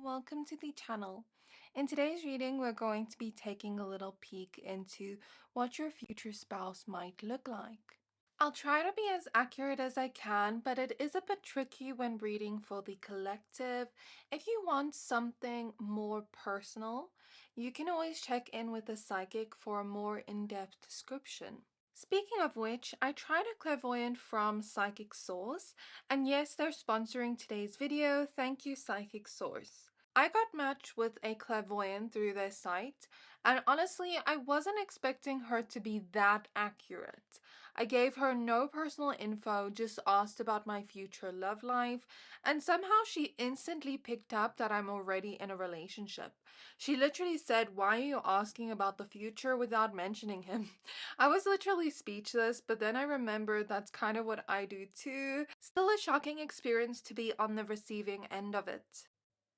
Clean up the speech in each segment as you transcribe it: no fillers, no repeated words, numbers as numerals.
welcome to the channel. In today's reading, we're going to be taking a little peek into what your future spouse might look like. I'll try to be as accurate as I can, but it is a bit tricky when reading for the collective. If you want something more personal, you can always check in with a psychic for a more in-depth description. Speaking of which, I tried a clairvoyant from Psychic Source, and yes, they're sponsoring today's video. Thank you, Psychic Source. I got matched with a clairvoyant through their site, and honestly, I wasn't expecting her to be that accurate. I gave her no personal info, just asked about my future love life, and somehow she instantly picked up that I'm already in a relationship. She literally said, "Why are you asking about the future without mentioning him?" I was literally speechless, but then I remembered that's kind of what I do too. Still a shocking experience to be on the receiving end of it.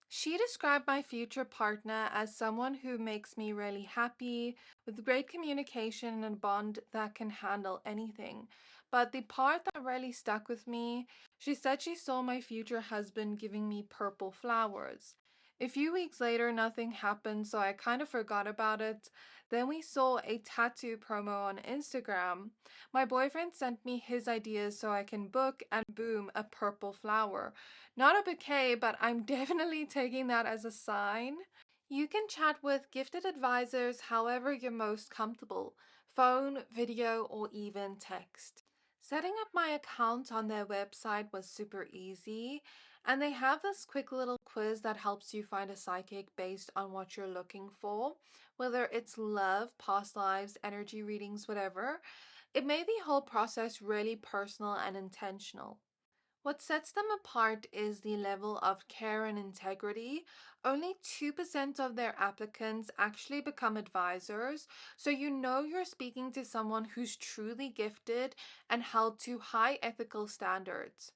She described my future partner as someone who makes me really happy, with great communication and a bond that can handle anything. But the part that really stuck with me, she said she saw my future husband giving me purple flowers. A few weeks later, nothing happened, so I kind of forgot about it. Then we saw a tattoo promo on Instagram. My boyfriend sent me his ideas so I can book, and boom, a purple flower. Not a bouquet, but I'm definitely taking that as a sign. You can chat with gifted advisors however you're most comfortable, phone, video, or even text. Setting up my account on their website was super easy, and they have this quick little quiz that helps you find a psychic based on what you're looking for, whether it's love, past lives, energy readings, whatever. It made the whole process really personal and intentional. What sets them apart is the level of care and integrity. Only 2% of their applicants actually become advisors, so you know you're speaking to someone who's truly gifted and held to high ethical standards.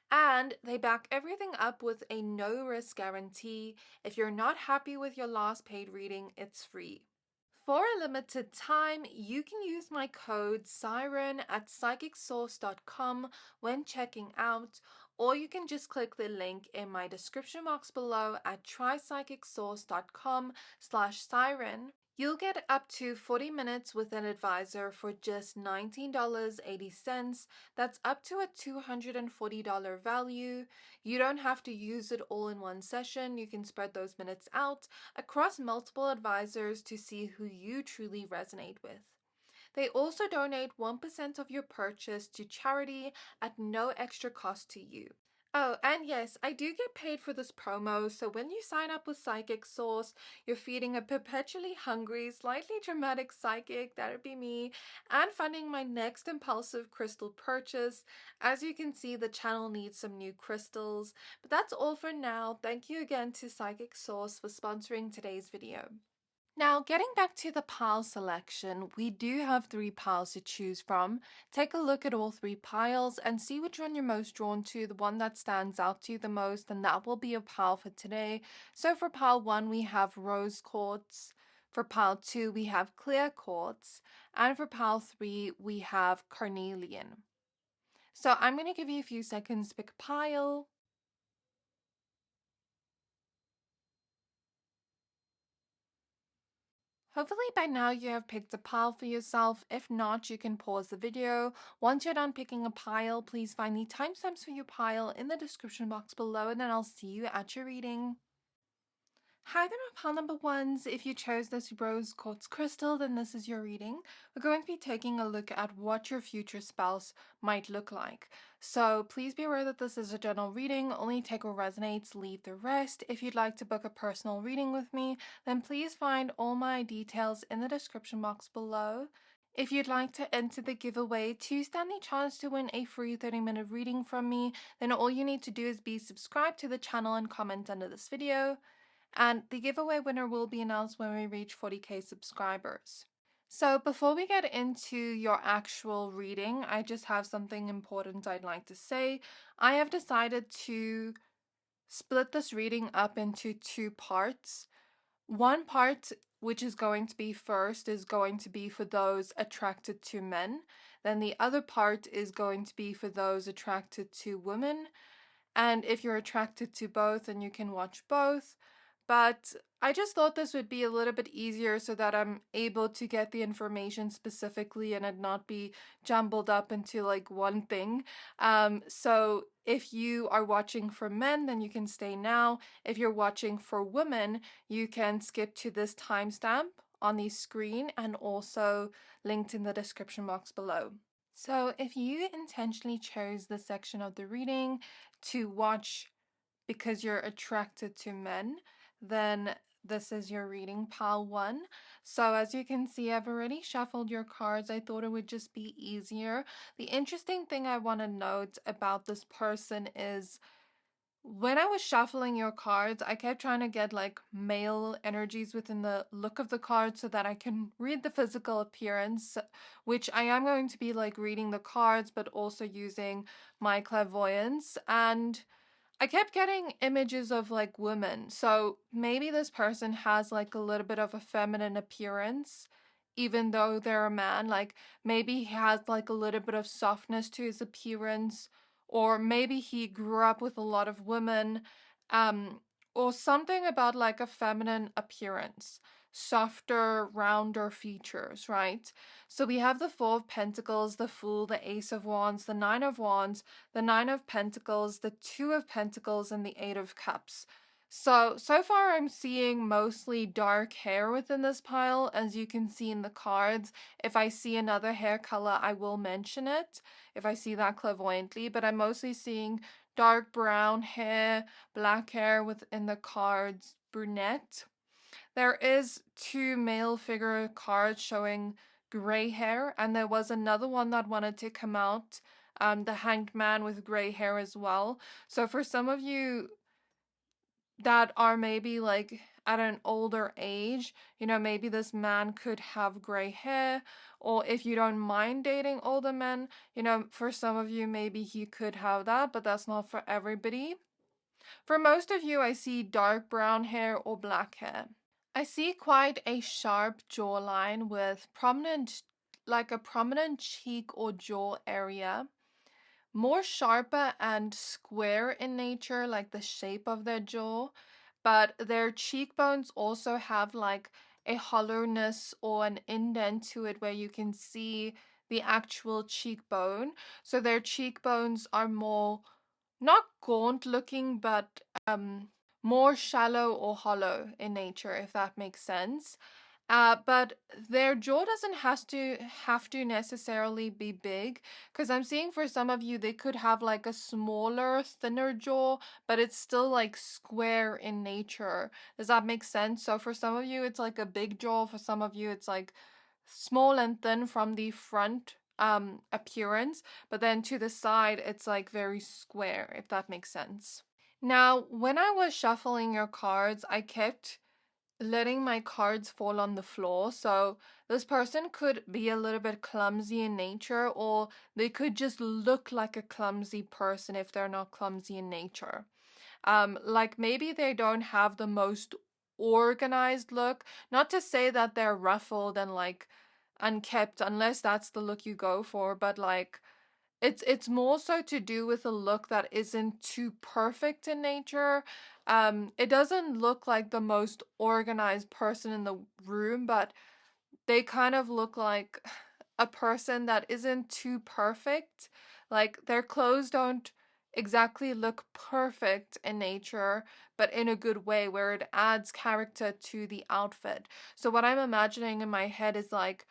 And they back everything up with a no-risk guarantee. If you're not happy with your last paid reading, it's free. For a limited time, you can use my code Siren at psychicsource.com when checking out, or you can just click the link in my description box below at trypsychicsource.com/siren. You'll get up to 40 minutes with an advisor for just $19.80. That's up to a $240 value. You don't have to use it all in one session. You can spread those minutes out across multiple advisors to see who you truly resonate with. They also donate 1% of your purchase to charity at no extra cost to you. Oh, and yes, I do get paid for this promo, so when you sign up with Psychic Source, you're feeding a perpetually hungry, slightly dramatic psychic, that'd be me, and funding my next impulsive crystal purchase. As you can see, the channel needs some new crystals, but that's all for now. Thank you again to Psychic Source for sponsoring today's video. Now, getting back to the pile selection, we do have 3 piles to choose from. Take a look at all 3 piles and see which one you're most drawn to, the one that stands out to you the most, and that will be a pile for today. So for pile 1, we have rose quartz. For pile 2, we have clear quartz. And for pile 3, we have carnelian. So I'm going to give you a few seconds to pick a pile. Hopefully by now you have picked a pile for yourself. If not, you can pause the video. Once you're done picking a pile, please find the timestamps for your pile in the description box below, and then I'll see you at your reading. Hi there, my pile number ones. If you chose this rose quartz crystal, then this is your reading. We're going to be taking a look at what your future spouse might look like. So please be aware that this is a general reading. Only take what resonates, leave the rest. If you'd like to book a personal reading with me, then please find all my details in the description box below. If you'd like to enter the giveaway to stand the chance to win a free 30-minute reading from me, then all you need to do is be subscribed to the channel and comment under this video. And the giveaway winner will be announced when we reach 40k subscribers. So before we get into your actual reading, I just have something important I'd like to say. I have decided to split this reading up into 2 parts. One part, which is going to be first, is going to be for those attracted to men. Then the other part is going to be for those attracted to women. And if you're attracted to both, then you can watch both. But I just thought this would be a little bit easier so that I'm able to get the information specifically and it not be jumbled up into like one thing. So if you are watching for men, then you can stay now. If you're watching for women, you can skip to this timestamp on the screen and also linked in the description box below. So if you intentionally chose this section of the reading to watch because you're attracted to men, then this is your reading, pile 1. So as you can see, I've already shuffled your cards. I thought it would just be easier. The interesting thing I want to note about this person is when I was shuffling your cards, I kept trying to get like male energies within the look of the card so that I can read the physical appearance, which I am going to be like reading the cards, but also using my clairvoyance. And I kept getting images of like women. So maybe this person has like a little bit of a feminine appearance, even though they're a man. Like maybe he has like a little bit of softness to his appearance, or maybe he grew up with a lot of women, um, or something about like a feminine appearance, softer, rounder features, right? So we have the Four of Pentacles, the Fool, the Ace of Wands, the Nine of Wands, the Nine of Pentacles, the Two of Pentacles, and the Eight of Cups. So far I'm seeing mostly dark hair within this pile, as you can see in the cards. If I see another hair color, I will mention it, if I see that clairvoyantly, but I'm mostly seeing dark brown hair, black hair within the cards, brunette. There is 2 male figure cards showing gray hair, and there was another one that wanted to come out, the Hanged Man with gray hair as well. So for some of you that are maybe like at an older age, maybe this man could have gray hair, or if you don't mind dating older men, for some of you, maybe he could have that, but that's not for everybody. For most of you, I see dark brown hair or black hair. I see quite a sharp jawline with a prominent cheek or jaw area. More sharper and square in nature, like the shape of their jaw. But their cheekbones also have like a hollowness or an indent to it where you can see the actual cheekbone. So their cheekbones are more, not gaunt looking, but more shallow or hollow in nature, if that makes sense. But their jaw doesn't have to necessarily be big, because I'm seeing for some of you they could have like a smaller, thinner jaw, but it's still like square in nature. Does that make sense? So for some of you it's like a big jaw, for some of you it's like small and thin from the front appearance, but then to the side it's like very square, if that makes sense. Now, when I was shuffling your cards, I kept letting my cards fall on the floor. So this person could be a little bit clumsy in nature, or they could just look like a clumsy person if they're not clumsy in nature. Like maybe they don't have the most organized look. Not to say that they're ruffled and like unkept, unless that's the look you go for, but like it's more so to do with a look that isn't too perfect in nature. It doesn't look like the most organized person in the room, but they kind of look like a person that isn't too perfect. Like their clothes don't exactly look perfect in nature, but in a good way where it adds character to the outfit. So what I'm imagining in my head is like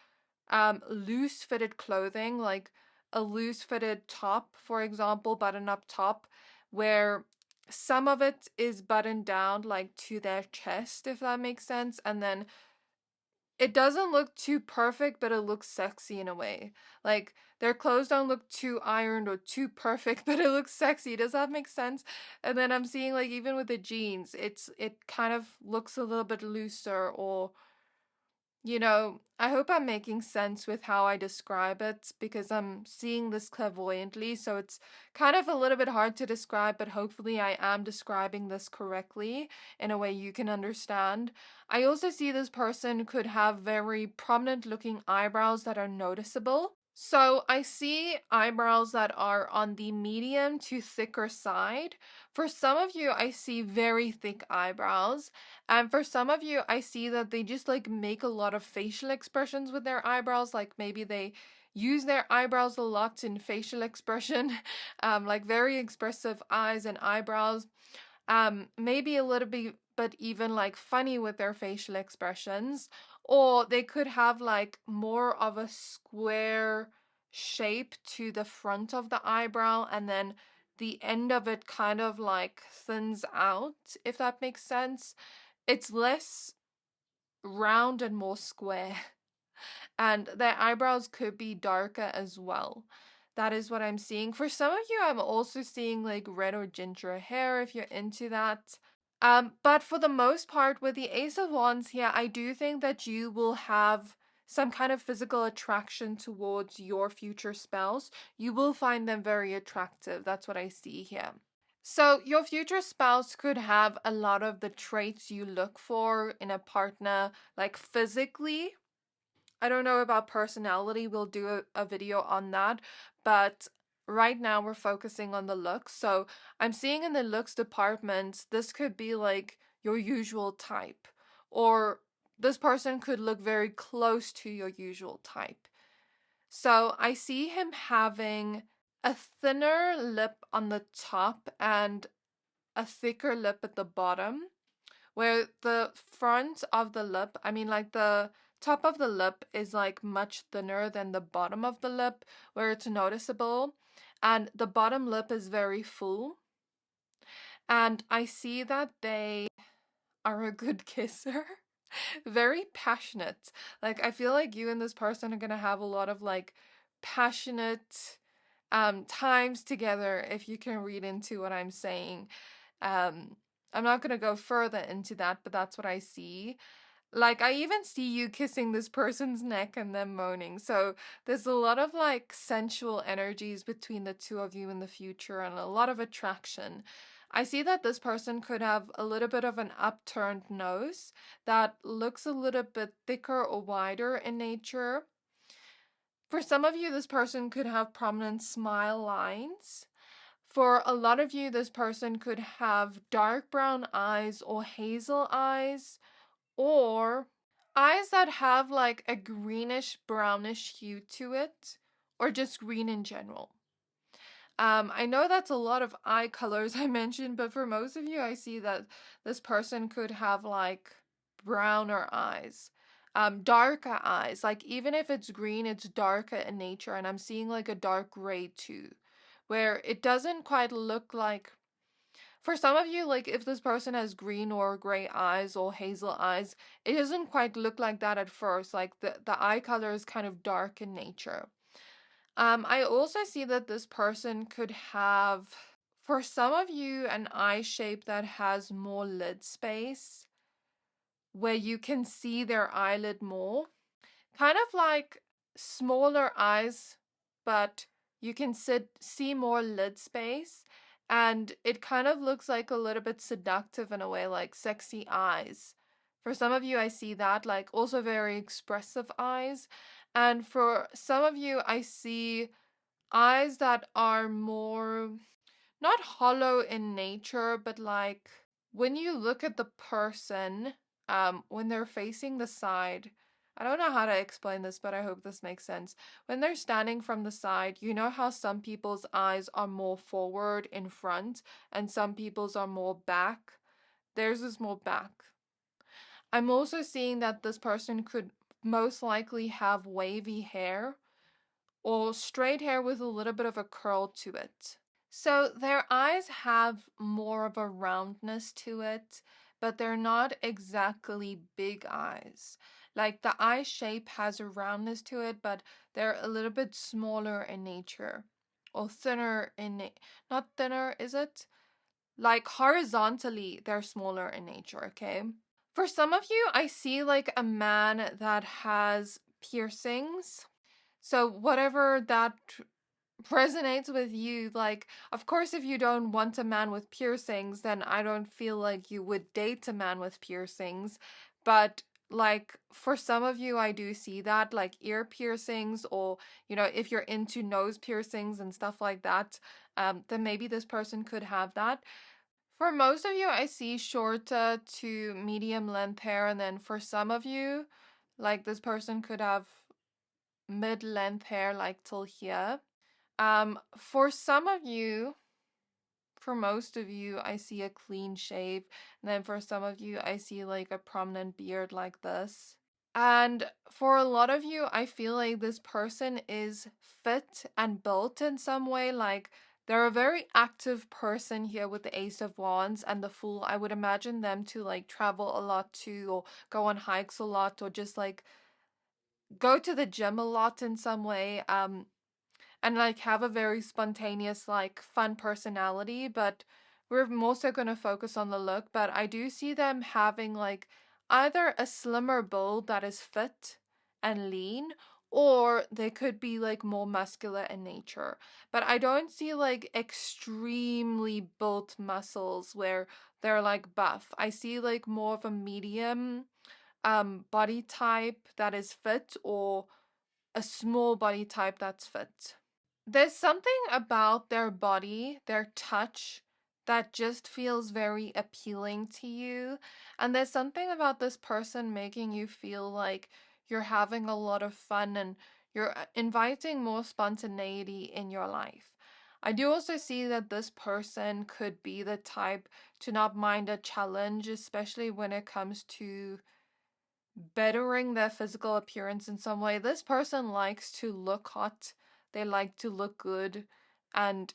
loose fitted clothing, like a loose fitted top, for example, button up top, where some of it is buttoned down like to their chest, if that makes sense, and then it doesn't look too perfect, but it looks sexy in a way. Like their clothes don't look too ironed or too perfect, but it looks sexy. Does that make sense? And then I'm seeing like even with the jeans, it kind of looks a little bit looser, or I hope I'm making sense with how I describe it, because I'm seeing this clairvoyantly, so it's kind of a little bit hard to describe, but hopefully I am describing this correctly in a way you can understand. I also see this person could have very prominent looking eyebrows that are noticeable. So I see eyebrows that are on the medium to thicker side. For some of you, I see very thick eyebrows. And for some of you, I see that they just like make a lot of facial expressions with their eyebrows. Like maybe they use their eyebrows a lot in facial expression, like very expressive eyes and eyebrows. Maybe a little bit, but even like funny with their facial expressions, or they could have like more of a square shape to the front of the eyebrow, and then the end of it kind of like thins out, if that makes sense. It's less round and more square, and their eyebrows could be darker as well. That is what I'm seeing. For some of you, I'm also seeing like red or ginger hair if you're into that. But for the most part, with the Ace of Wands here, I do think that you will have some kind of physical attraction towards your future spouse. You will find them very attractive. That's what I see here. So your future spouse could have a lot of the traits you look for in a partner, like physically. I don't know about personality. We'll do a video on that. But right now we're focusing on the looks. So I'm seeing in the looks department, this could be like your usual type. Or this person could look very close to your usual type. So I see him having a thinner lip on the top and a thicker lip at the bottom, where the front of the lip, I mean like the top of the lip is like much thinner than the bottom of the lip, where it's noticeable, and the bottom lip is very full. And I see that they are a good kisser. Very passionate. Like I feel like you and this person are gonna have a lot of like passionate times together, if you can read into what I'm saying. I'm not gonna go further into that, but that's what I see. Like, I even see you kissing this person's neck and then moaning. So there's a lot of like sensual energies between the two of you in the future and a lot of attraction. I see that this person could have a little bit of an upturned nose that looks a little bit thicker or wider in nature. For some of you, this person could have prominent smile lines. For a lot of you, this person could have dark brown eyes or hazel eyes, or eyes that have like a greenish brownish hue to it, or just green in general. I know that's a lot of eye colors I mentioned, but for most of you, I see that this person could have like browner eyes, darker eyes. Like even if it's green, it's darker in nature, and I'm seeing like a dark gray too, where it doesn't quite look like. For some of you, like if this person has green or gray eyes or hazel eyes, it doesn't quite look like that at first. Like the eye color is kind of dark in nature. I also see that this person could have, for some of you, an eye shape that has more lid space, where you can see their eyelid more. Kind of like smaller eyes, but you can see more lid space. And it kind of looks like a little bit seductive in a way, like sexy eyes. For some of you, I see that, like also very expressive eyes. And for some of you, I see eyes that are more, not hollow in nature, but like when you look at the person, when they're facing the side, I don't know how to explain this, but I hope this makes sense. When they're standing from the side, you know how some people's eyes are more forward in front and some people's are more back? Theirs is more back. I'm also seeing that this person could most likely have wavy hair or straight hair with a little bit of a curl to it. So their eyes have more of a roundness to it, but they're not exactly big eyes. Like the eye shape has a roundness to it, but they're a little bit smaller in nature. Or thinner in, not thinner, is it? Like horizontally, they're smaller in nature, okay? For some of you, I see like a man that has piercings. So whatever that resonates with you, like, of course, if you don't want a man with piercings, then I don't feel like you would date a man with piercings. But like for some of you, I do see that, like ear piercings, or if you're into nose piercings and stuff like that, then maybe this person could have that. For most of you, I see shorter to medium length hair, and then for some of you, like this person could have mid-length hair, like till here. For some of you, for most of you, I see a clean shave, and then for some of you, I see like a prominent beard like this. And for a lot of you, I feel like this person is fit and built in some way. Like they're a very active person here with the Ace of Wands and the Fool. I would imagine them to like travel a lot too, or go on hikes a lot, or just like go to the gym a lot in some way. And like have a very spontaneous, like fun personality, but we're mostly going to focus on the look. But I do see them having like either a slimmer build that is fit and lean, or they could be like more muscular in nature. But I don't see like extremely built muscles where they're like buff. I see like more of a medium body type that is fit, or a small body type that's fit. There's something about their body, their touch, that just feels very appealing to you. And there's something about this person making you feel like you're having a lot of fun and you're inviting more spontaneity in your life. I do also see that this person could be the type to not mind a challenge, especially when it comes to bettering their physical appearance in some way. This person likes to look hot, they like to look good, and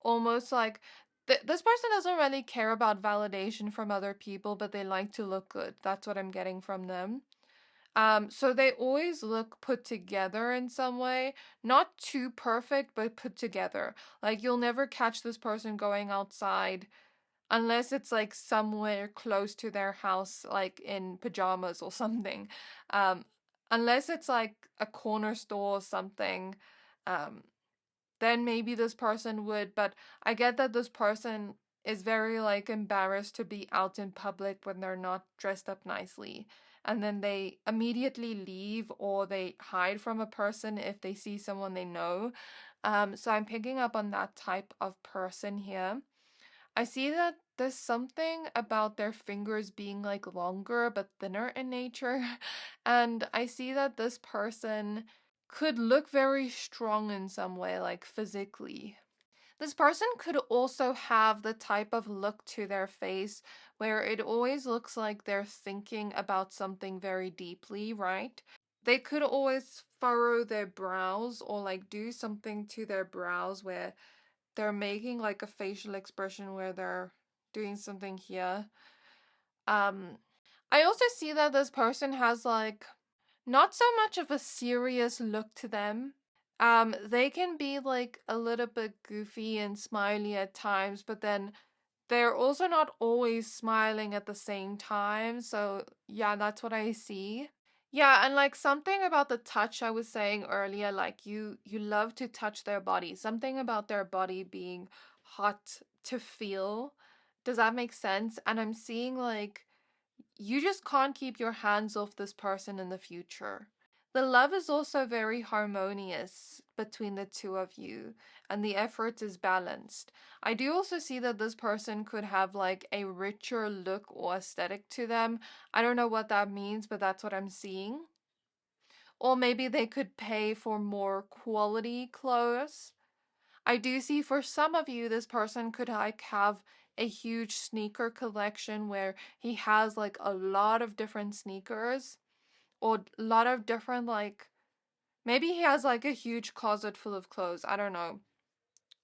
almost like this person doesn't really care about validation from other people, but they like to look good. That's what I'm getting from them. So they always look put together in some way, not too perfect, but put together. Like you'll never catch this person going outside unless it's like somewhere close to their house, like in pajamas or something. Um, Unless it's like a corner store or something, um, then maybe this person would. But I get that this person is very like embarrassed to be out in public when they're not dressed up nicely. And then they immediately leave, or they hide from a person if they see someone they know. So I'm picking up on that type of person here. I see that there's something about their fingers being like longer but thinner in nature. And I see that this person could look very strong in some way, like physically. This person could also have the type of look to their face where it always looks like they're thinking about something very deeply, right? They could always furrow their brows, or like do something to their brows where they're making like a facial expression where they're doing something here. Um, I also see that this person has like not so much of a serious look to them. They can be like a little bit goofy and smiley at times, but then they're also not always smiling at the same time. So yeah, that's what I see. Yeah, and like something about the touch I was saying earlier, like you love to touch their body. Something about their body being hot to feel. Does that make sense? And I'm seeing like you just can't keep your hands off this person in the future. The love is also very harmonious between the two of you, and the effort is balanced. I do also see that this person could have like a richer look or aesthetic to them. I don't know what that means, but that's what I'm seeing. Or maybe they could pay for more quality clothes. I do see for some of you, this person could like have a huge sneaker collection where he has like a lot of different sneakers, or a lot of different like, maybe he has like a huge closet full of clothes. I don't know.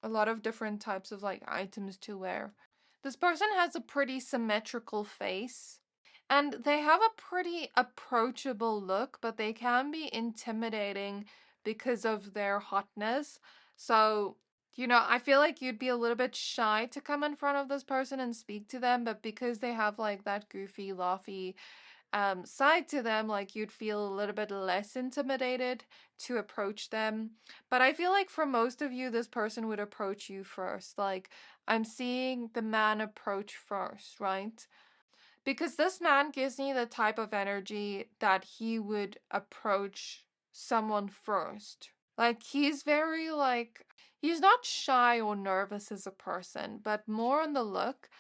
A lot of different types of like items to wear. This person has a pretty symmetrical face, and they have a pretty approachable look, but they can be intimidating because of their hotness. So, I feel like you'd be a little bit shy to come in front of this person and speak to them, but because they have like that goofy, laughy side to them, like you'd feel a little bit less intimidated to approach them. But I feel like for most of you, this person would approach you first. Like I'm seeing the man approach first, right? Because this man gives me the type of energy that he would approach someone first. Like, he's very, like, he's not shy or nervous as a person, but more on the look.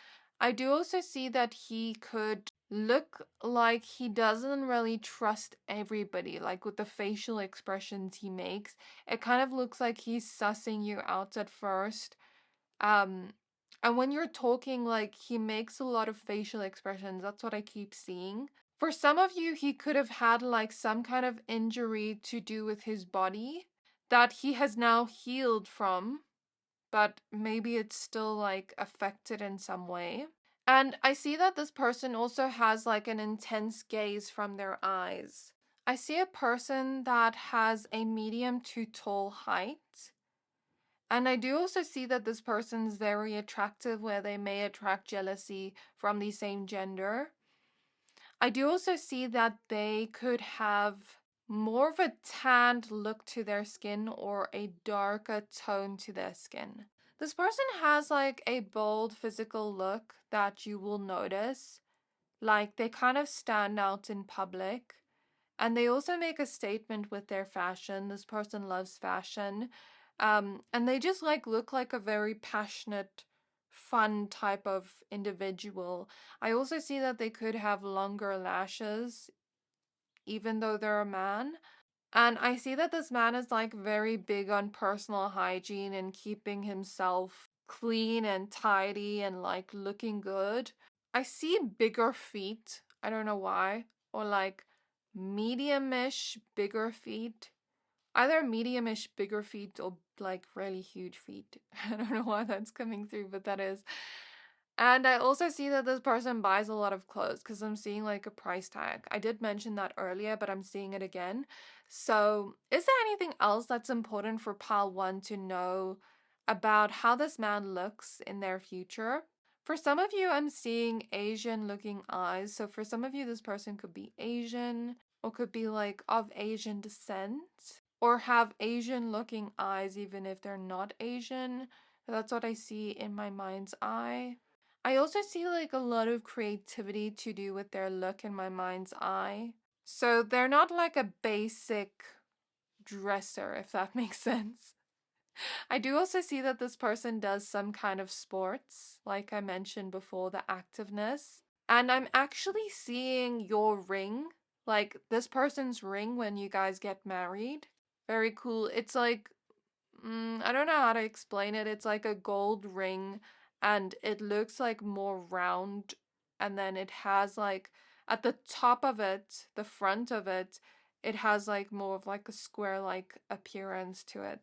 I do also see that he could look like he doesn't really trust everybody, like with the facial expressions he makes. It kind of looks like he's sussing you out at first. Um, and when you're talking, like, he makes a lot of facial expressions. That's what I keep seeing. For some of you, he could have had like some kind of injury to do with his body that he has now healed from, but maybe it's still like affected in some way. And I see that this person also has like an intense gaze from their eyes. I see a person that has a medium to tall height. And I do also see that this person's very attractive, where they may attract jealousy from the same gender. I do also see that they could have more of a tanned look to their skin or a darker tone to their skin. This person has like a bold physical look that you will notice. Like, they kind of stand out in public. And they also make a statement with their fashion. This person loves fashion. And they just like look like a very passionate, fun type of individual. I also see that they could have longer lashes, even though they're a man. And I see that this man is like very big on personal hygiene and keeping himself clean and tidy and like looking good. I see bigger feet. I don't know why. Or like medium-ish bigger feet. Either medium-ish bigger feet or like really huge feet. I don't know why that's coming through, but that is. And I also see that this person buys a lot of clothes because I'm seeing like a price tag. I did mention that earlier, but I'm seeing it again. So, is there anything else that's important for Pile 1 to know about how this man looks in their future? For some of you, I'm seeing Asian looking eyes. So, for some of you, this person could be Asian or could be like of Asian descent or have Asian looking eyes, even if they're not Asian. That's what I see in my mind's eye. I also see like a lot of creativity to do with their look in my mind's eye. So they're not like a basic dresser, if that makes sense. I do also see that this person does some kind of sports, like I mentioned before, the activeness. And I'm actually seeing your ring, like this person's ring when you guys get married. Very cool. It's like I don't know how to explain it. It's like a gold ring and it looks like more round. And then it has like at the top of it, the front of it, it has like more of like a square like appearance to it.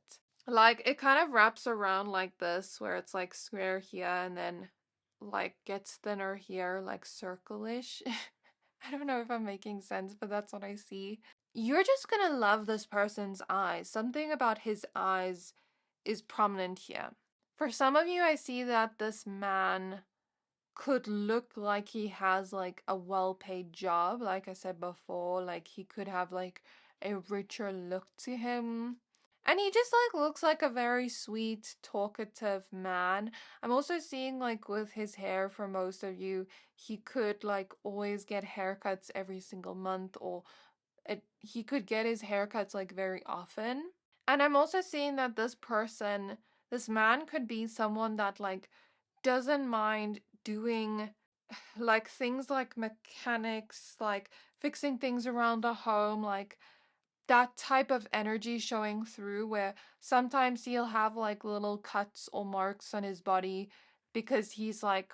Like it kind of wraps around like this, where it's like square here and then like gets thinner here, like circle-ish. I don't know if I'm making sense, but that's what I see. You're just gonna love this person's eyes. Something about his eyes is prominent here. For some of you, I see that this man could look like he has like a well-paid job. Like I said before, like he could have like a richer look to him. And he just like looks like a very sweet, talkative man. I'm also seeing like with his hair, for most of you, he could like always get haircuts every single month, or he could get his haircuts like very often. And I'm also seeing that this person, this man could be someone that like doesn't mind doing like things like mechanics, like fixing things around the home, like that type of energy showing through, where sometimes he'll have like little cuts or marks on his body because he's like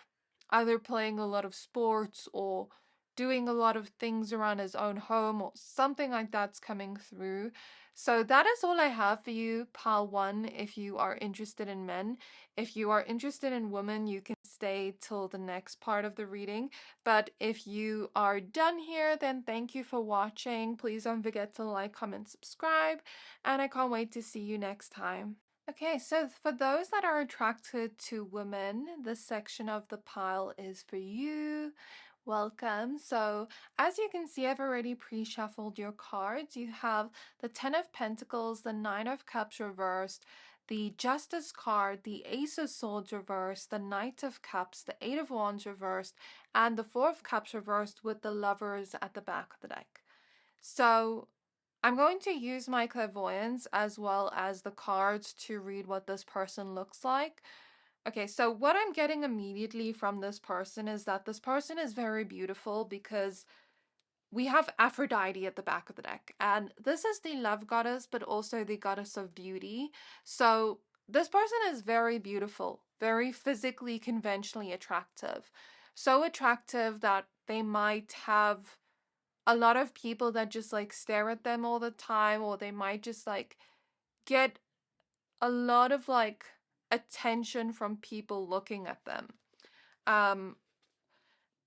either playing a lot of sports or doing a lot of things around his own home or something like that's coming through. So that is all I have for you, Pile 1, if you are interested in men. If you are interested in women, you can stay till the next part of the reading. But if you are done here, then thank you for watching. Please don't forget to like, comment, subscribe, and I can't wait to see you next time. Okay, so for those that are attracted to women, this section of the pile is for you. Welcome. So as you can see, I've already pre-shuffled your cards. You have the 10 of Pentacles, the 9 of Cups reversed, the Justice card, the Ace of Swords reversed, the Knight of Cups, the Eight of Wands reversed, and the Four of Cups reversed with the Lovers at the back of the deck. So I'm going to use my clairvoyance as well as the cards to read what this person looks like. Okay, so what I'm getting immediately from this person is that this person is very beautiful because we have Aphrodite at the back of the deck, and this is the love goddess, but also the goddess of beauty. So this person is very beautiful, very physically, conventionally attractive. So attractive that they might have a lot of people that just like stare at them all the time, or they might just like get a lot of like attention from people looking at them. Um,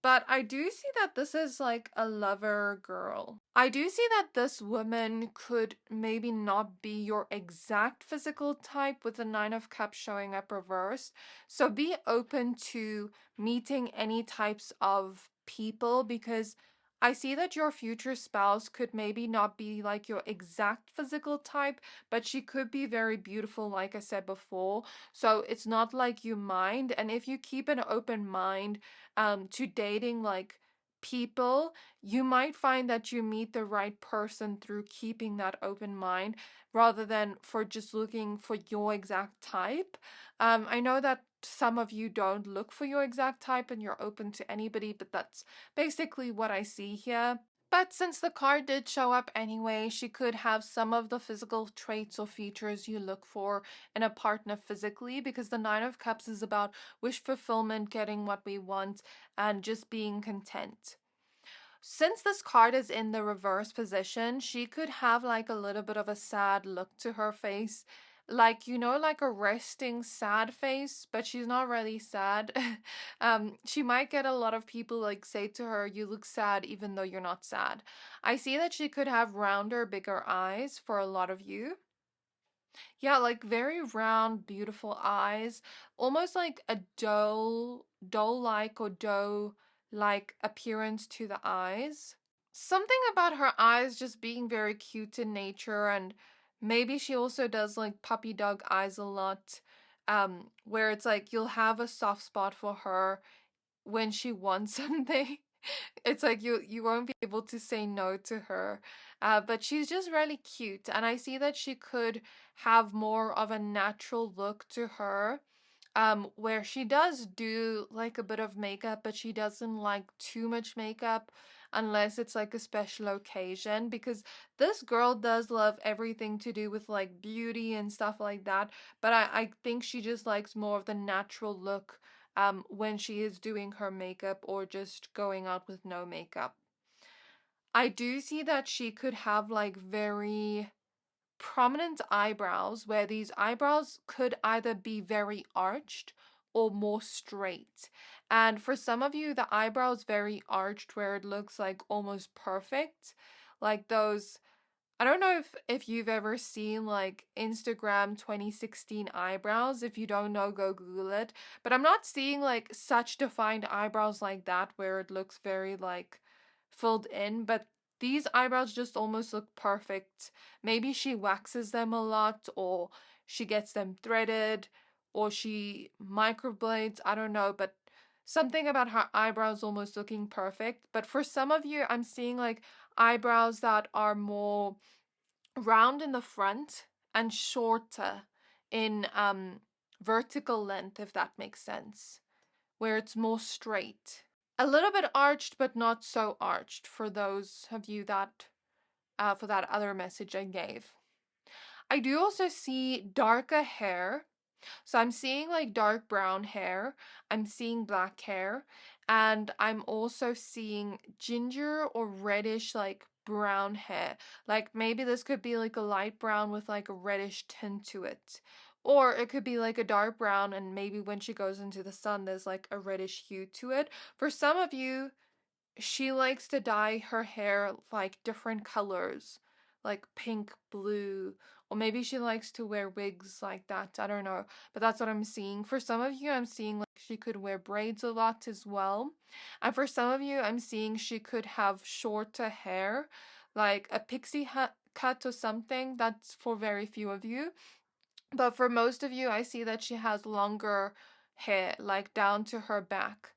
But I do see that this is like a lover girl. I do see that this woman could maybe not be your exact physical type with the Nine of Cups showing up reversed. So be open to meeting any types of people, because I see that your future spouse could maybe not be like your exact physical type, but she could be very beautiful, like I said before. So it's not like you mind. And if you keep an open mind to dating like people, you might find that you meet the right person through keeping that open mind rather than for just looking for your exact type. I know that some of you don't look for your exact type and you're open to anybody, but that's basically what I see here. But since the card did show up anyway, she could have some of the physical traits or features you look for in a partner physically, because the Nine of Cups is about wish fulfillment, getting what we want, and just being content. Since this card is in the reverse position, she could have like a little bit of a sad look to her face. Like, you know, like a resting sad face, but she's not really sad. She might get a lot of people like say to her, you look sad even though you're not sad. I see that she could have rounder, bigger eyes for a lot of you. Yeah, like very round, beautiful eyes, almost like a doe-like or doe-like appearance to the eyes. Something about her eyes just being very cute in nature, and maybe she also does like puppy dog eyes a lot, where it's like you'll have a soft spot for her when she wants something. It's like you won't be able to say no to her. But she's just really cute, and I see that she could have more of a natural look to her, where she does do like a bit of makeup, but she doesn't like too much makeup unless it's like a special occasion, because this girl does love everything to do with like beauty and stuff like that, but I think she just likes more of the natural look when she is doing her makeup or just going out with no makeup. I do see that she could have like very prominent eyebrows, where these eyebrows could either be very arched or more straight. And for some of you, the eyebrows very arched where it looks like almost perfect. Like those, I don't know if you've ever seen like Instagram 2016 eyebrows. If you don't know, go Google it. But I'm not seeing like such defined eyebrows like that where it looks very like filled in, but these eyebrows just almost look perfect. Maybe she waxes them a lot, or she gets them threaded, or she microblades, I don't know, but something about her eyebrows almost looking perfect. But for some of you, I'm seeing like eyebrows that are more round in the front and shorter in vertical length, if that makes sense, where it's more straight. A little bit arched, but not so arched for those of you that, for that other message I gave. I do also see darker hair. So I'm seeing like dark brown hair, I'm seeing black hair, and I'm also seeing ginger or reddish like brown hair. Like maybe this could be like a light brown with like a reddish tint to it. Or it could be like a dark brown and maybe when she goes into the sun there's like a reddish hue to it. For some of you, she likes to dye her hair like different colors, like pink, blue, or maybe she likes to wear wigs like that. I don't know, but that's what I'm seeing. For some of you, I'm seeing like she could wear braids a lot as well. And for some of you, I'm seeing she could have shorter hair, like a pixie cut or something. That's for very few of you. But for most of you, I see that she has longer hair, like down to her back.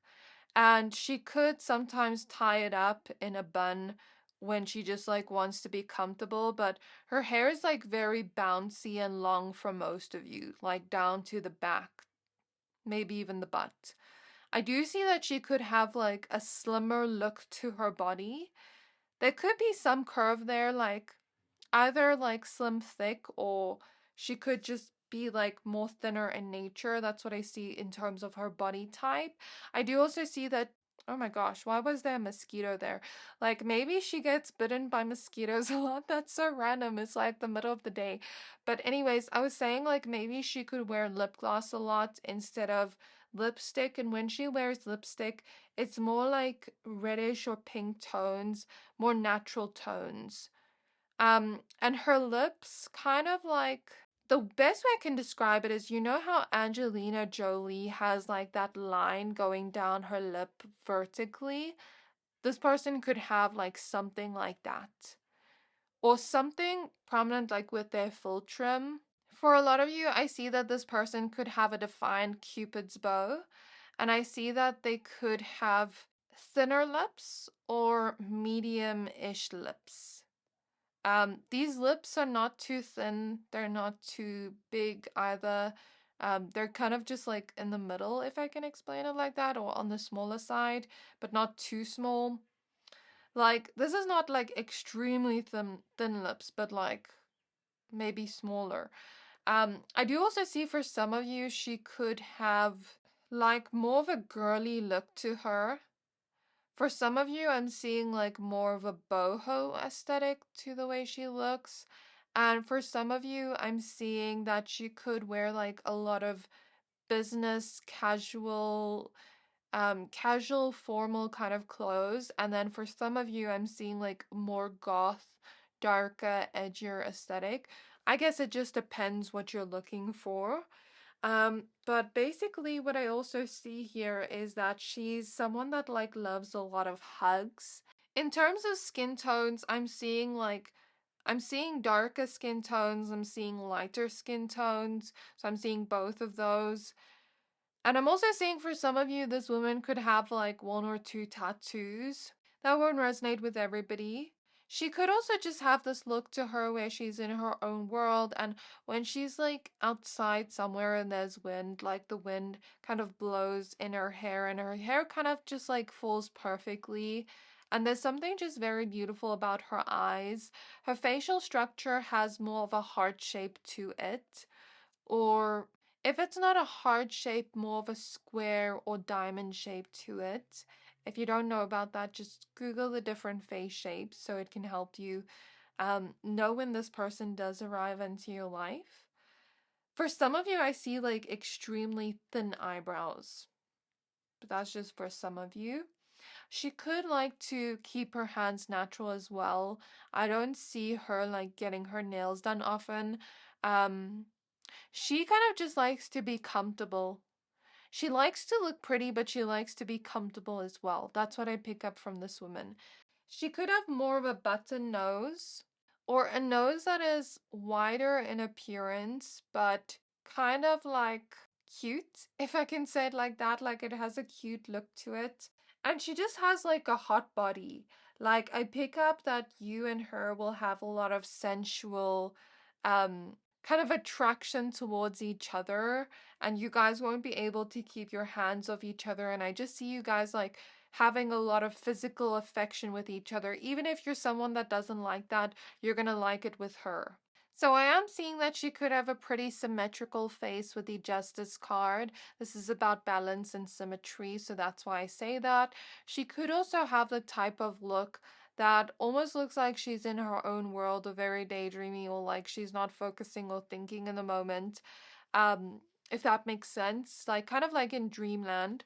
And she could sometimes tie it up in a bun when she just like wants to be comfortable, but her hair is like very bouncy and long for most of you, like down to the back, maybe even the butt. I do see that she could have like a slimmer look to her body. There could be some curve there, like either like slim thick, or she could just be like more thinner in nature. That's what I see in terms of her body type. I do also see that, oh my gosh, why was there a mosquito there? Like maybe she gets bitten by mosquitoes a lot. That's so random. It's like the middle of the day. But anyways, I was saying like maybe she could wear lip gloss a lot instead of lipstick, and when she wears lipstick, it's more like reddish or pink tones, more natural tones. And her lips kind of like, the best way I can describe it is, you know how Angelina Jolie has like that line going down her lip vertically? This person could have like something like that. Or something prominent like with their full trim. For a lot of you, I see that this person could have a defined Cupid's bow. And I see that they could have thinner lips or medium-ish lips. These lips are not too thin, they're not too big either. They're kind of just like in the middle, if I can explain it like that, or on the smaller side, but not too small. Like, this is not like extremely thin lips, but like maybe smaller. I do also see for some of you, she could have like more of a girly look to her. For some of you, I'm seeing like more of a boho aesthetic to the way she looks. And for some of you, I'm seeing that she could wear like a lot of business casual formal kind of clothes. And then for some of you, I'm seeing like more goth, darker, edgier aesthetic. I guess it just depends what you're looking for. But basically what I also see here is that she's someone that like loves a lot of hugs. In terms of skin tones, I'm seeing darker skin tones, I'm seeing lighter skin tones, so I'm seeing both of those. And I'm also seeing for some of you, this woman could have like one or two tattoos. That won't resonate with everybody. She could also just have this look to her where she's in her own world, and when she's like outside somewhere and there's wind, like the wind kind of blows in her hair and her hair kind of just like falls perfectly. And there's something just very beautiful about her eyes. Her facial structure has more of a heart shape to it, or if it's not a heart shape, more of a square or diamond shape to it. If you don't know about that, just Google the different face shapes so it can help you know when this person does arrive into your life. For some of you, I see like extremely thin eyebrows, but that's just for some of you. She could like to keep her hands natural as well. I don't see her like getting her nails done often. Um, she kind of just likes to be comfortable. She likes to look pretty, but she likes to be comfortable as well. That's what I pick up from this woman. She could have more of a button nose, or a nose that is wider in appearance, but kind of like cute, if I can say it like that. Like it has a cute look to it. And she just has like a hot body. Like I pick up that you and her will have a lot of sensual, kind of attraction towards each other, and you guys won't be able to keep your hands off each other. And I just see you guys like having a lot of physical affection with each other. Even if you're someone that doesn't like that, you're gonna like it with her. So I am seeing that she could have a pretty symmetrical face with the Justice card. This is about balance and symmetry, so that's why I say that. She could also have the type of look that almost looks like she's in her own world, or very daydreamy, or like she's not focusing or thinking in the moment. Um, if that makes sense. Like kind of like in dreamland,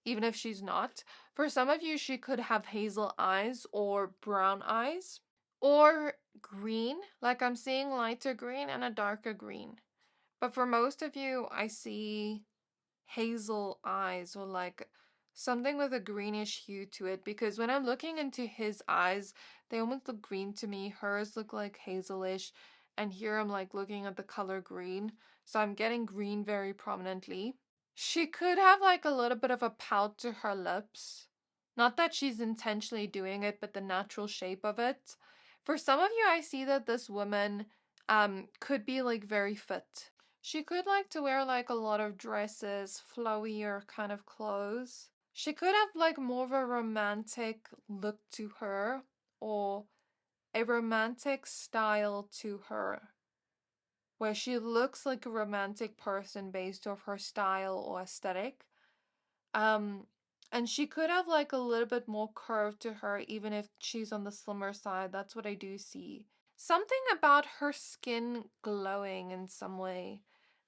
even if she's not. For some of you, she could have hazel eyes or brown eyes. Or green, like I'm seeing lighter green and a darker green. But for most of you, I see hazel eyes, or like something with a greenish hue to it, because when I'm looking into his eyes, they almost look green to me. Hers look like hazelish, and here I'm like looking at the color green. So I'm getting green very prominently. She could have like a little bit of a pout to her lips. Not that she's intentionally doing it, but the natural shape of it. For some of you, I see that this woman could be like very fit. She could like to wear like a lot of dresses, flowier kind of clothes. She could have like more of a romantic look to her, or a romantic style to her, where she looks like a romantic person based off her style or aesthetic. Um, and she could have like a little bit more curve to her, even if she's on the slimmer side. That's what I do see. Something about her skin glowing in some way,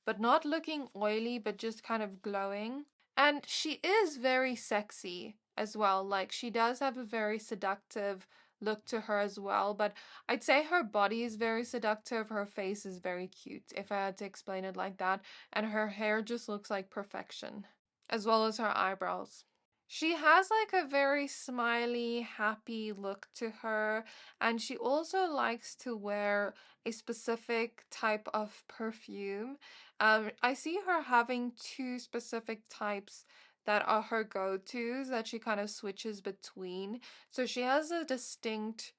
but not looking oily, but just kind of glowing. And she is very sexy as well. Like, she does have a very seductive look to her as well, but I'd say her body is very seductive. Her face is very cute, if I had to explain it like that. And her hair just looks like perfection, as well as her eyebrows. She has like a very smiley, happy look to her, and she also likes to wear a specific type of perfume. I see her having two specific types that are her go-tos that she kind of switches between. So she has a distinct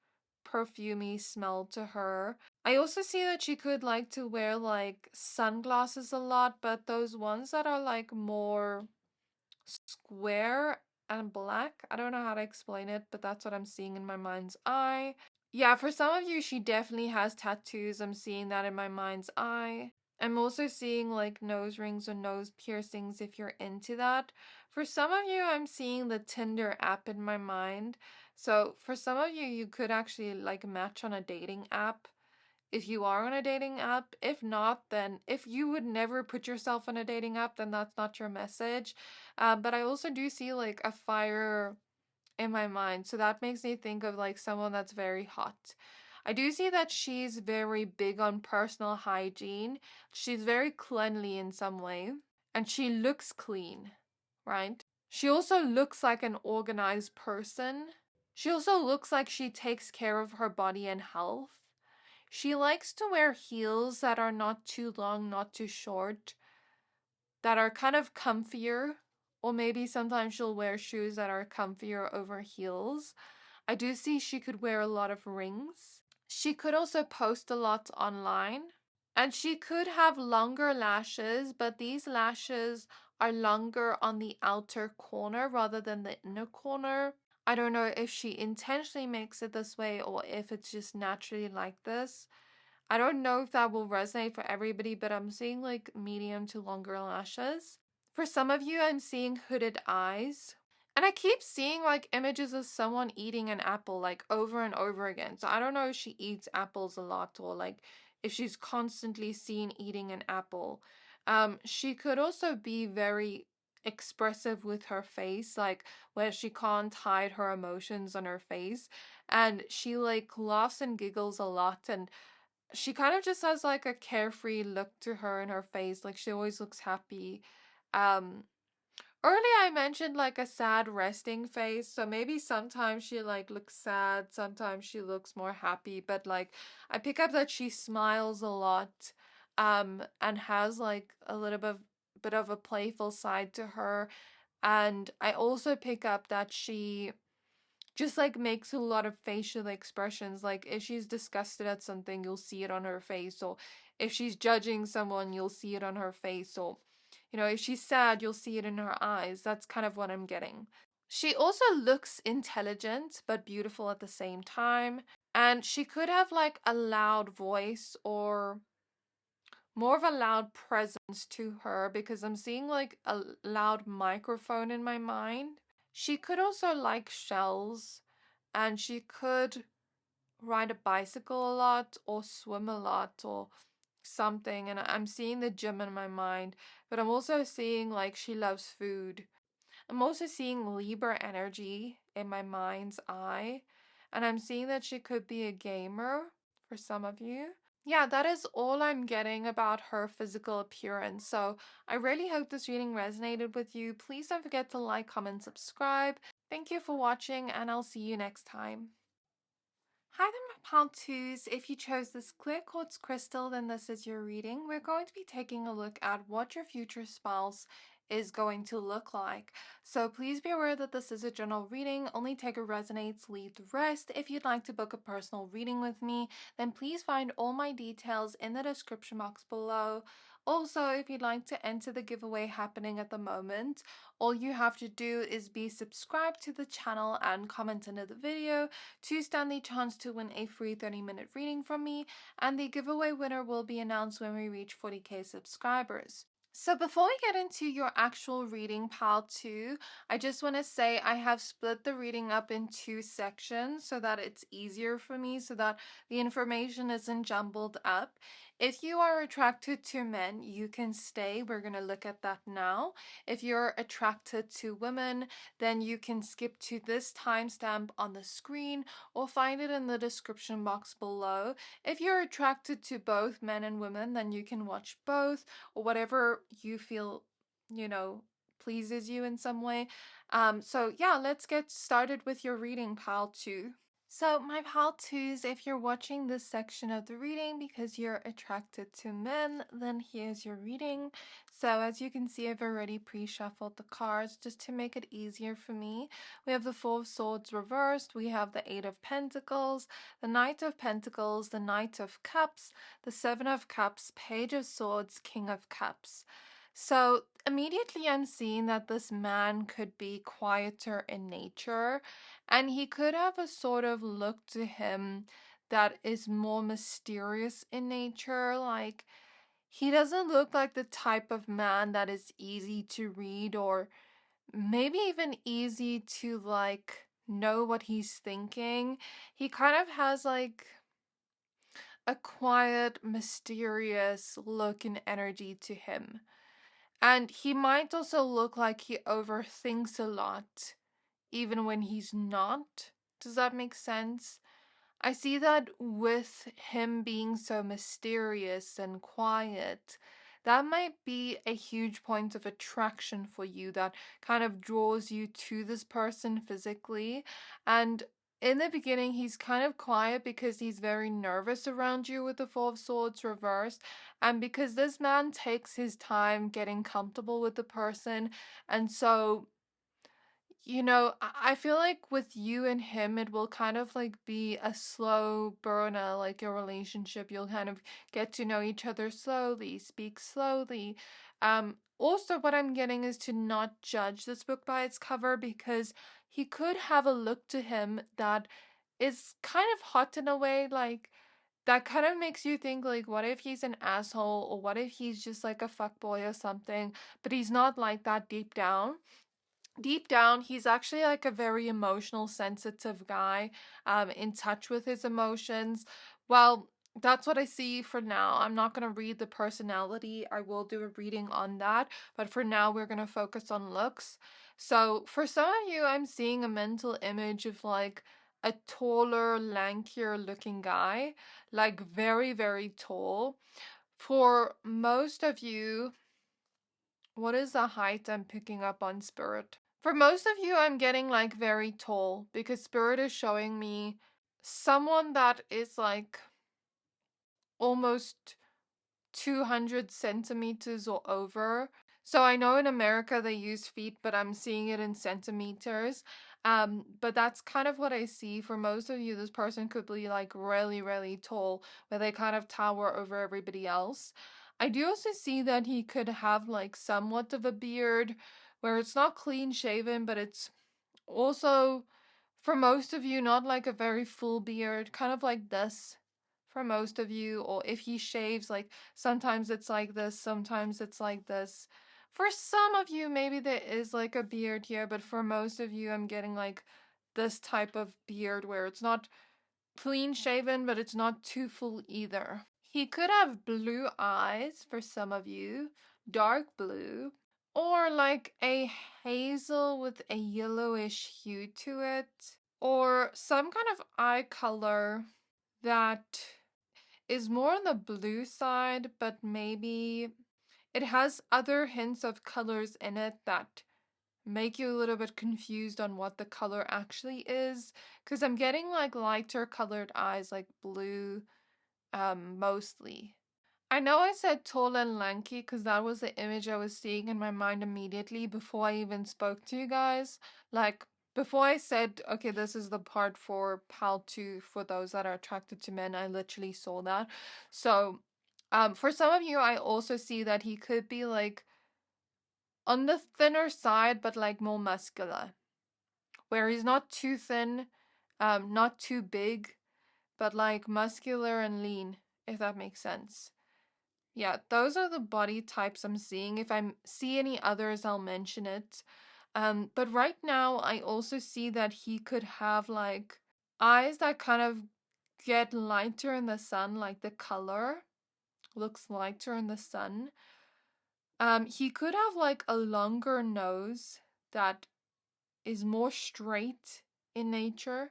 perfumey smell to her. I also see that she could like to wear like sunglasses a lot, but those ones that are like more square and black. I don't know how to explain it, but that's what I'm seeing in my mind's eye. Yeah, for some of you, she definitely has tattoos. I'm seeing that in my mind's eye. I'm also seeing like nose rings or nose piercings if you're into that. For some of you, I'm seeing the Tinder app in my mind. So for some of you, you could actually like match on a dating app if you are on a dating app. If not, then if you would never put yourself on a dating app, then that's not your message. But I also do see like a fire in my mind. So that makes me think of like someone that's very hot. I do see that she's very big on personal hygiene. She's very cleanly in some way. And she looks clean, right? She also looks like an organized person. She also looks like she takes care of her body and health. She likes to wear heels that are not too long, not too short, that are kind of comfier, or maybe sometimes she'll wear shoes that are comfier over heels. I do see she could wear a lot of rings. She could also post a lot online. And she could have longer lashes, but these lashes are longer on the outer corner rather than the inner corner. I don't know if she intentionally makes it this way or if it's just naturally like this. I don't know if that will resonate for everybody, but I'm seeing like medium to longer lashes. For some of you, I'm seeing hooded eyes. And I keep seeing like images of someone eating an apple like over and over again. So I don't know if she eats apples a lot or like if she's constantly seen eating an apple. She could also be very expressive with her face, like where she can't hide her emotions on her face. And she like laughs and giggles a lot, and she kind of just has like a carefree look to her in her face. Like she always looks happy. Um, Earlier I mentioned like a sad resting face, so maybe sometimes she like looks sad, sometimes she looks more happy, but like I pick up that she smiles a lot, and has like a little bit of a playful side to her. And I also pick up that she just like makes a lot of facial expressions. Like if she's disgusted at something, you'll see it on her face, or if she's judging someone, you'll see it on her face, or if she's sad, you'll see it in her eyes. That's kind of what I'm getting. She also looks intelligent but beautiful at the same time, and she could have like a loud voice or more of a loud presence to her, because I'm seeing like a loud microphone in my mind. She could also like shells, and she could ride a bicycle a lot or swim a lot or something. And I'm seeing the gym in my mind, but I'm also seeing like she loves food. I'm also seeing Libra energy in my mind's eye, and I'm seeing that she could be a gamer for some of you. Yeah, that is all I'm getting about her physical appearance. So I really hope this reading resonated with you. Please don't forget to like, comment, subscribe. Thank you for watching, and I'll see you next time. Hi there, my pal twos. If you chose this clear quartz crystal, then this is your reading. We're going to be taking a look at what your future spouse is going to look like. So please be aware that this is a general reading. Only take what resonates, leave the rest. If you'd like to book a personal reading with me, then please find all my details in the description box below. Also, if you'd like to enter the giveaway happening at the moment, all you have to do is be subscribed to the channel and comment under the video to stand the chance to win a free 30-minute reading from me, and the giveaway winner will be announced when we reach 40k subscribers. So before we get into your actual reading, pal 2, I just want to say I have split the reading up in 2 sections so that it's easier for me, so that the information isn't jumbled up. If you are attracted to men, you can stay. We're going to look at that now. If you're attracted to women, then you can skip to this timestamp on the screen or find it in the description box below. If you're attracted to both men and women, then you can watch both, or whatever you feel, pleases you in some way. So yeah, let's get started with your reading, pal 2. So my pal twos, if you're watching this section of the reading because you're attracted to men, then here's your reading. So as you can see, I've already pre-shuffled the cards just to make it easier for me. We have the Four of Swords reversed, we have the Eight of Pentacles, the Knight of Pentacles, the Knight of Cups, the Seven of Cups, Page of Swords, King of Cups. So immediately I'm seeing that this man could be quieter in nature, and he could have a sort of look to him that is more mysterious in nature. Like, he doesn't look like the type of man that is easy to read, or maybe even easy to, like, know what he's thinking. He kind of has, like, a quiet, mysterious look and energy to him. And he might also look like he overthinks a lot, even when he's not. Does that make sense? I see that with him being so mysterious and quiet, that might be a huge point of attraction for you that kind of draws you to this person physically. And in the beginning, he's kind of quiet because he's very nervous around you with the Four of Swords reversed. And because this man takes his time getting comfortable with the person. And so I feel like with you and him, it will kind of like be a slow burner, like your relationship. You'll kind of get to know each other slowly, speak slowly. Also, what I'm getting is to not judge this book by its cover, because he could have a look to him that is kind of hot in a way, like that kind of makes you think, like, what if he's an asshole, or what if he's just like a fuckboy or something, but he's not like that deep down. Deep down, he's actually like a very emotional, sensitive guy, in touch with his emotions. Well, that's what I see for now. I'm not going to read the personality. I will do a reading on that, but for now, we're going to focus on looks. So for some of you, I'm seeing a mental image of like a taller, lankier looking guy, like very, very tall. For most of you, what is the height I'm picking up on, Spirit? For most of you, I'm getting like very tall, because Spirit is showing me someone that is like almost 200 centimeters or over. So I know in America they use feet, but I'm seeing it in centimeters. But that's kind of what I see. For most of you, this person could be like really, really tall, where they kind of tower over everybody else. I do also see that he could have like somewhat of a beard, where it's not clean shaven, but it's also, for most of you, not like a very full beard, kind of like this for most of you. Or if he shaves, like sometimes it's like this, sometimes it's like this. For some of you, maybe there is like a beard here, but for most of you, I'm getting like this type of beard where it's not clean shaven, but it's not too full either. He could have blue eyes for some of you, dark blue, or like a hazel with a yellowish hue to it, or some kind of eye color that is more on the blue side, but maybe it has other hints of colors in it that make you a little bit confused on what the color actually is, because I'm getting like lighter colored eyes, like blue, mostly. I know I said tall and lanky because that was the image I was seeing in my mind immediately before I even spoke to you guys. Like, before I said, okay, this is the part for PAL 2 for those that are attracted to men, I literally saw that. So, for some of you, I also see that he could be like on the thinner side, but like more muscular, where he's not too thin, not too big, but like muscular and lean, if that makes sense. Yeah, those are the body types I'm seeing. If I see any others, I'll mention it. But right now, I also see that he could have like eyes that kind of get lighter in the sun, like the color looks lighter in the sun. He could have like a longer nose that is more straight in nature.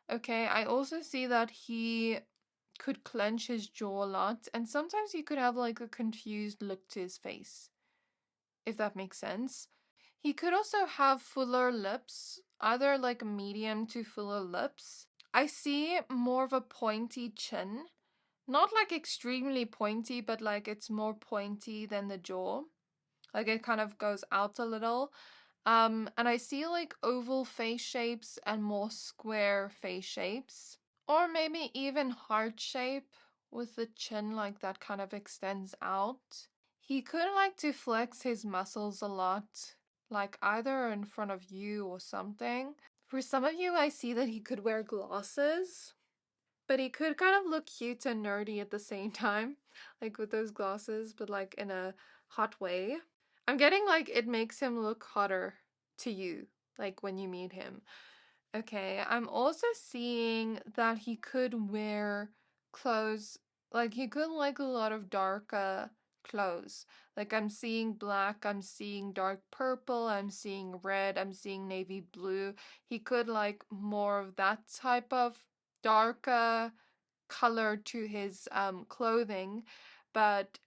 Okay, I also see that he could clench his jaw a lot, and sometimes he could have like a confused look to his face, if that makes sense. He could also have fuller lips, either like medium to fuller lips. I see more of a pointy chin, not like extremely pointy, but like it's more pointy than the jaw. Like it kind of goes out a little. And I see like oval face shapes and more square face shapes. Or maybe even heart shape with the chin like that kind of extends out. He could like to flex his muscles a lot, like either in front of you or something. For some of you, I see that he could wear glasses, but he could kind of look cute and nerdy at the same time, like with those glasses, but like in a hot way. I'm getting like it makes him look hotter to you, like when you meet him. Okay, I'm also seeing that he could wear clothes, like he could like a lot of dark clothes. Like I'm seeing black, I'm seeing dark purple, I'm seeing red, I'm seeing navy blue. He could like more of that type of dark color to his clothing, but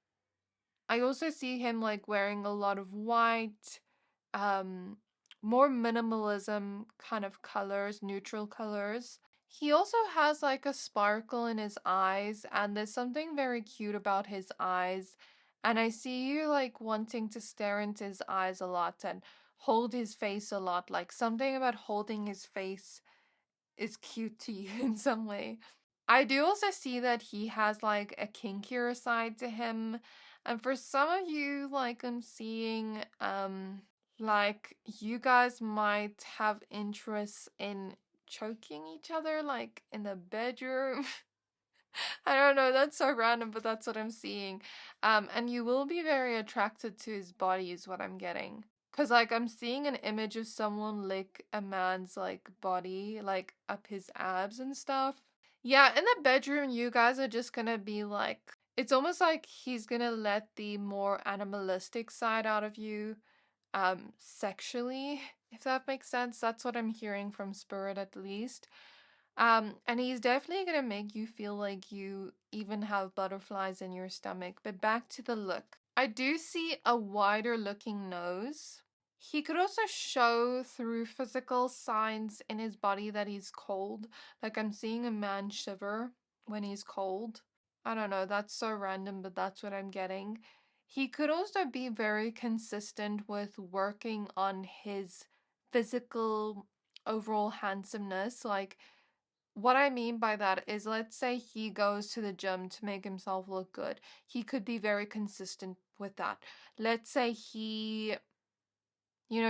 I also see him like wearing a lot of white, um, more minimalism kind of colors, neutral colors. He also has like a sparkle in his eyes, and there's something very cute about his eyes. And I see you like wanting to stare into his eyes a lot and hold his face a lot. Like something about holding his face is cute to you in some way. I do also see that he has like a kinkier side to him. And for some of you, like I'm seeing, like you guys might have interests in choking each other, like in the bedroom. I don't know, that's so random, but that's what I'm seeing. And you will be very attracted to his body, is what I'm getting. Cause like I'm seeing an image of someone lick a man's like body, like up his abs and stuff. Yeah, in the bedroom, you guys are just gonna be like, it's almost like he's gonna let the more animalistic side out of you, sexually, if that makes sense. That's what I'm hearing from Spirit at least. And he's definitely gonna make you feel like you even have butterflies in your stomach. But back to the look. I do see a wider looking nose. He could also show through physical signs in his body that he's cold. Like I'm seeing a man shiver when he's cold. I don't know, that's so random, but that's what I'm getting. He could also be very consistent with working on his physical overall handsomeness. Like, what I mean by that is, let's say he goes to the gym to make himself look good. He could be very consistent with that. Let's say he,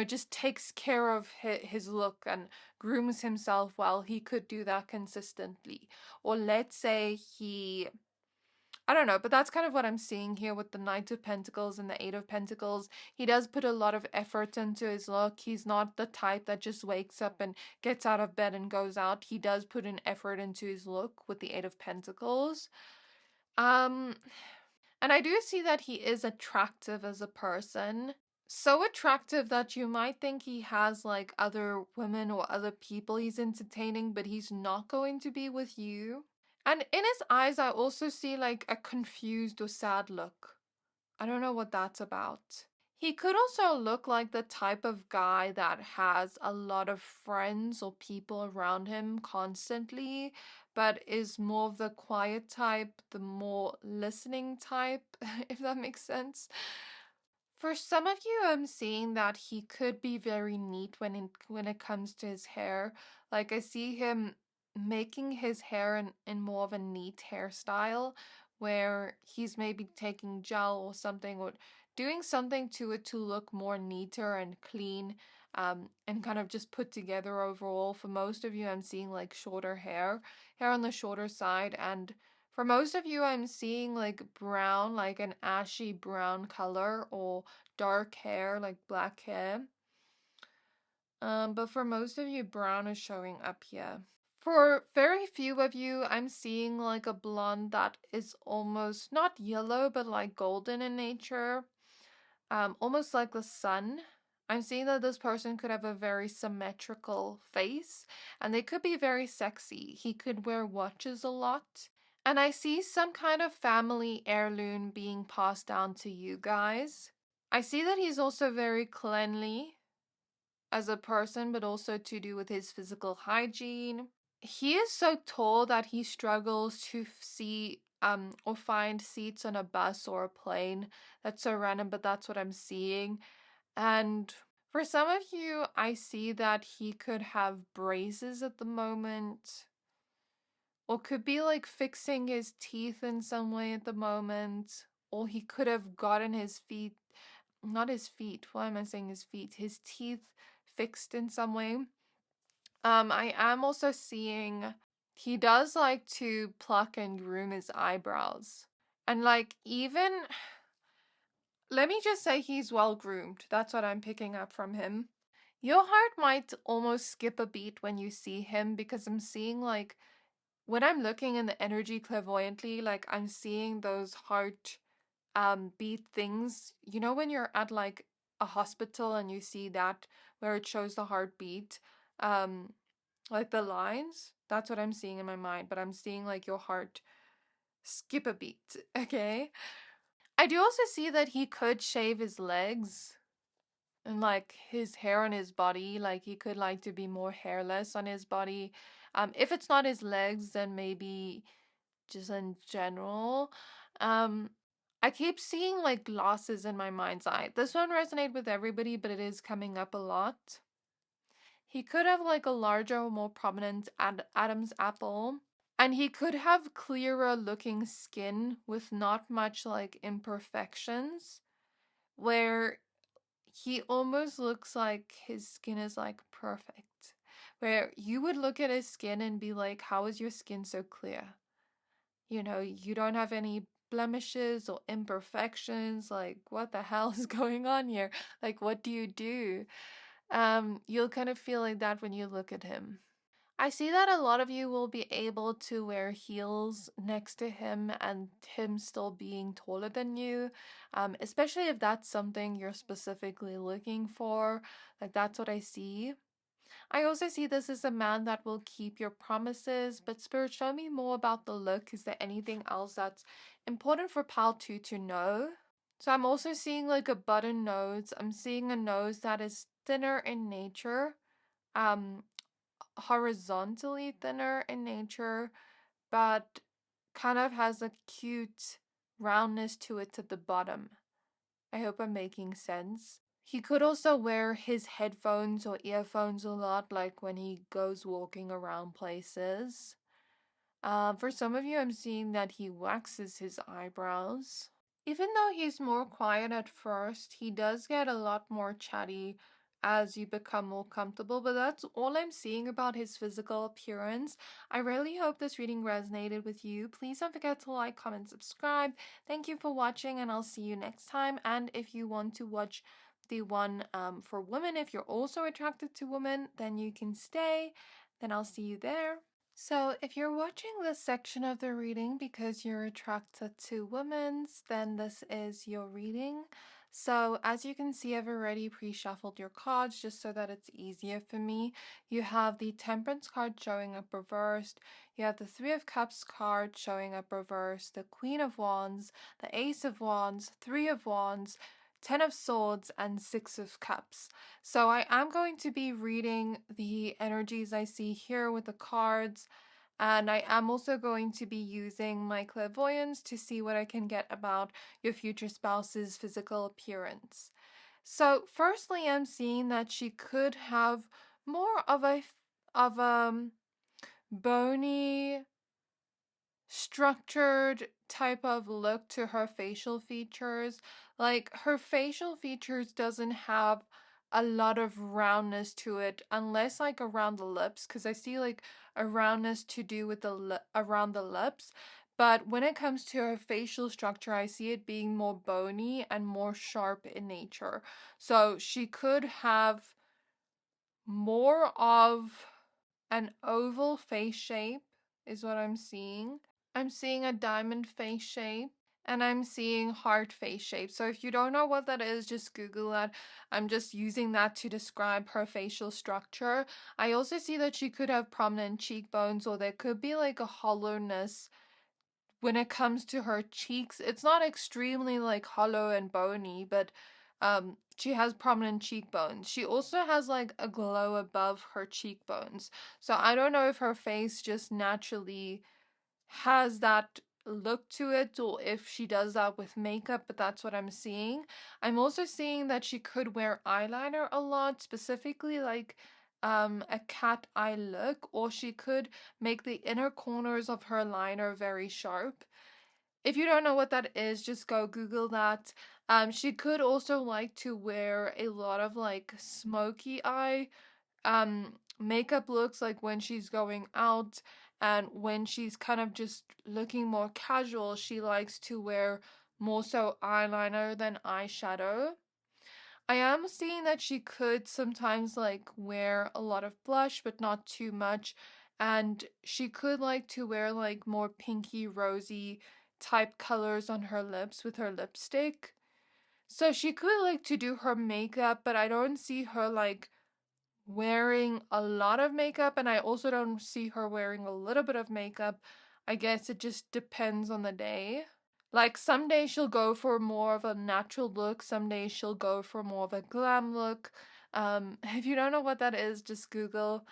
just takes care of his look and grooms himself well. He could do that consistently. Or let's say he, I don't know, but that's kind of what I'm seeing here with the Knight of Pentacles and the Eight of Pentacles. He does put a lot of effort into his look. He's not the type that just wakes up and gets out of bed and goes out. He does put an effort into his look with the Eight of Pentacles. And I do see that he is attractive as a person. So attractive that you might think he has like other women or other people he's entertaining, but he's not going to be with you. And in his eyes, I also see like a confused or sad look. I don't know what that's about. He could also look like the type of guy that has a lot of friends or people around him constantly, but is more of the quiet type, the more listening type, if that makes sense. For some of you, I'm seeing that he could be very neat when it comes to his hair. Like I see him making his hair in more of a neat hairstyle, where he's maybe taking gel or something, or doing something to it to look more neater and clean, and kind of just put together overall. For most of you, I'm seeing like shorter hair on the shorter side, and for most of you, I'm seeing like brown, like an ashy brown color, or dark hair, like black hair. But for most of you, brown is showing up here. For very few of you, I'm seeing like a blonde that is almost not yellow, but like golden in nature, almost like the sun. I'm seeing that this person could have a very symmetrical face, and they could be very sexy. He could wear watches a lot. And I see some kind of family heirloom being passed down to you guys. I see that he's also very cleanly as a person, but also to do with his physical hygiene. He is so tall that he struggles to see or find seats on a bus or a plane. That's so random, but that's what I'm seeing. And for some of you, I see that he could have braces at the moment, or could be like fixing his teeth in some way at the moment, or he could have gotten his feet, not his feet, why am I saying his feet? His teeth fixed in some way. I am also seeing he does like to pluck and groom his eyebrows. And like even let me just say he's well groomed. That's what I'm picking up from him. Your heart might almost skip a beat when you see him, because I'm seeing like when I'm looking in the energy clairvoyantly, like I'm seeing those heart beat things. You know when you're at like a hospital and you see that where it shows the heartbeat, um, like the lines? That's what I'm seeing in my mind, but I'm seeing like your heart skip a beat, okay? I do also see that he could shave his legs and like his hair on his body, like he could like to be more hairless on his body. If it's not his legs, then maybe just in general. Um, I keep seeing like glosses in my mind's eye. This won't resonate with everybody, but it is coming up a lot. He could have like a larger or more prominent Adam's apple. And he could have clearer looking skin with not much like imperfections, where he almost looks like his skin is like perfect. Where you would look at his skin and be like, how is your skin so clear? You know, you don't have any blemishes or imperfections. Like, what the hell is going on here? Like, what do you do? You'll kind of feel like that when you look at him. I see that a lot of you will be able to wear heels next to him and him still being taller than you, especially if that's something you're specifically looking for. Like, that's what I see. I also see this as a man that will keep your promises, but Spirit, show me more about the look. Is there anything else that's important for Pal 2 to know? So I'm also seeing like a button nose. I'm seeing a nose that is thinner in nature, um, horizontally thinner in nature, but kind of has a cute roundness to it at the bottom. I hope I'm making sense. He could also wear his headphones or earphones a lot, like when he goes walking around places. For some of you, I'm seeing that he waxes his eyebrows. Even though he's more quiet at first, he does get a lot more chatty as you become more comfortable, but that's all I'm seeing about his physical appearance. I really hope this reading resonated with you. Please don't forget to like, comment, subscribe. Thank you for watching, and I'll see you next time. And if you want to watch the one for women, if you're also attracted to women, then you can stay. Then I'll see you there. So, if you're watching this section of the reading because you're attracted to women, then this is your reading. So, as you can see, I've already pre-shuffled your cards just so that it's easier for me. You have the Temperance card showing up reversed. You have the Three of Cups card showing up reversed, the Queen of Wands, the Ace of Wands, Three of Wands, Ten of Swords, and Six of Cups. So I am going to be reading the energies I see here with the cards, and I am also going to be using my clairvoyance to see what I can get about your future spouse's physical appearance. So firstly, I'm seeing that she could have more of a bony, structured type of look to her facial features. Like, her facial features doesn't have a lot of roundness to it, unless like around the lips, because I see like a roundness to do with the around the lips. But when it comes to her facial structure, I see it being more bony and more sharp in nature. So she could have more of an oval face shape, is what I'm seeing. I'm seeing a diamond face shape, and I'm seeing heart face shape. So if you don't know what that is, just Google that. I'm just using that to describe her facial structure. I also see that she could have prominent cheekbones, or there could be like a hollowness when it comes to her cheeks. It's not extremely like hollow and bony, but she has prominent cheekbones. She also has like a glow above her cheekbones. So I don't know if her face just naturally has that look to it, or if she does that with makeup, but that's what I'm seeing. I'm also seeing that she could wear eyeliner a lot, specifically like a cat eye look, or she could make the inner corners of her liner very sharp. If you don't know what that is, just go Google that. She could also like to wear a lot of like smoky eye makeup looks, like when she's going out, and when she's kind of just looking more casual, she likes to wear more so eyeliner than eyeshadow. I am seeing that she could sometimes like wear a lot of blush, but not too much, and she could like to wear like more pinky rosy type colors on her lips with her lipstick. So she could like to do her makeup, but I don't see her like wearing a lot of makeup, and I also don't see her wearing a little bit of makeup. I guess it just depends on the day. Like, some days she'll go for more of a natural look, some days she'll go for more of a glam look. If you don't know what that is, just Google.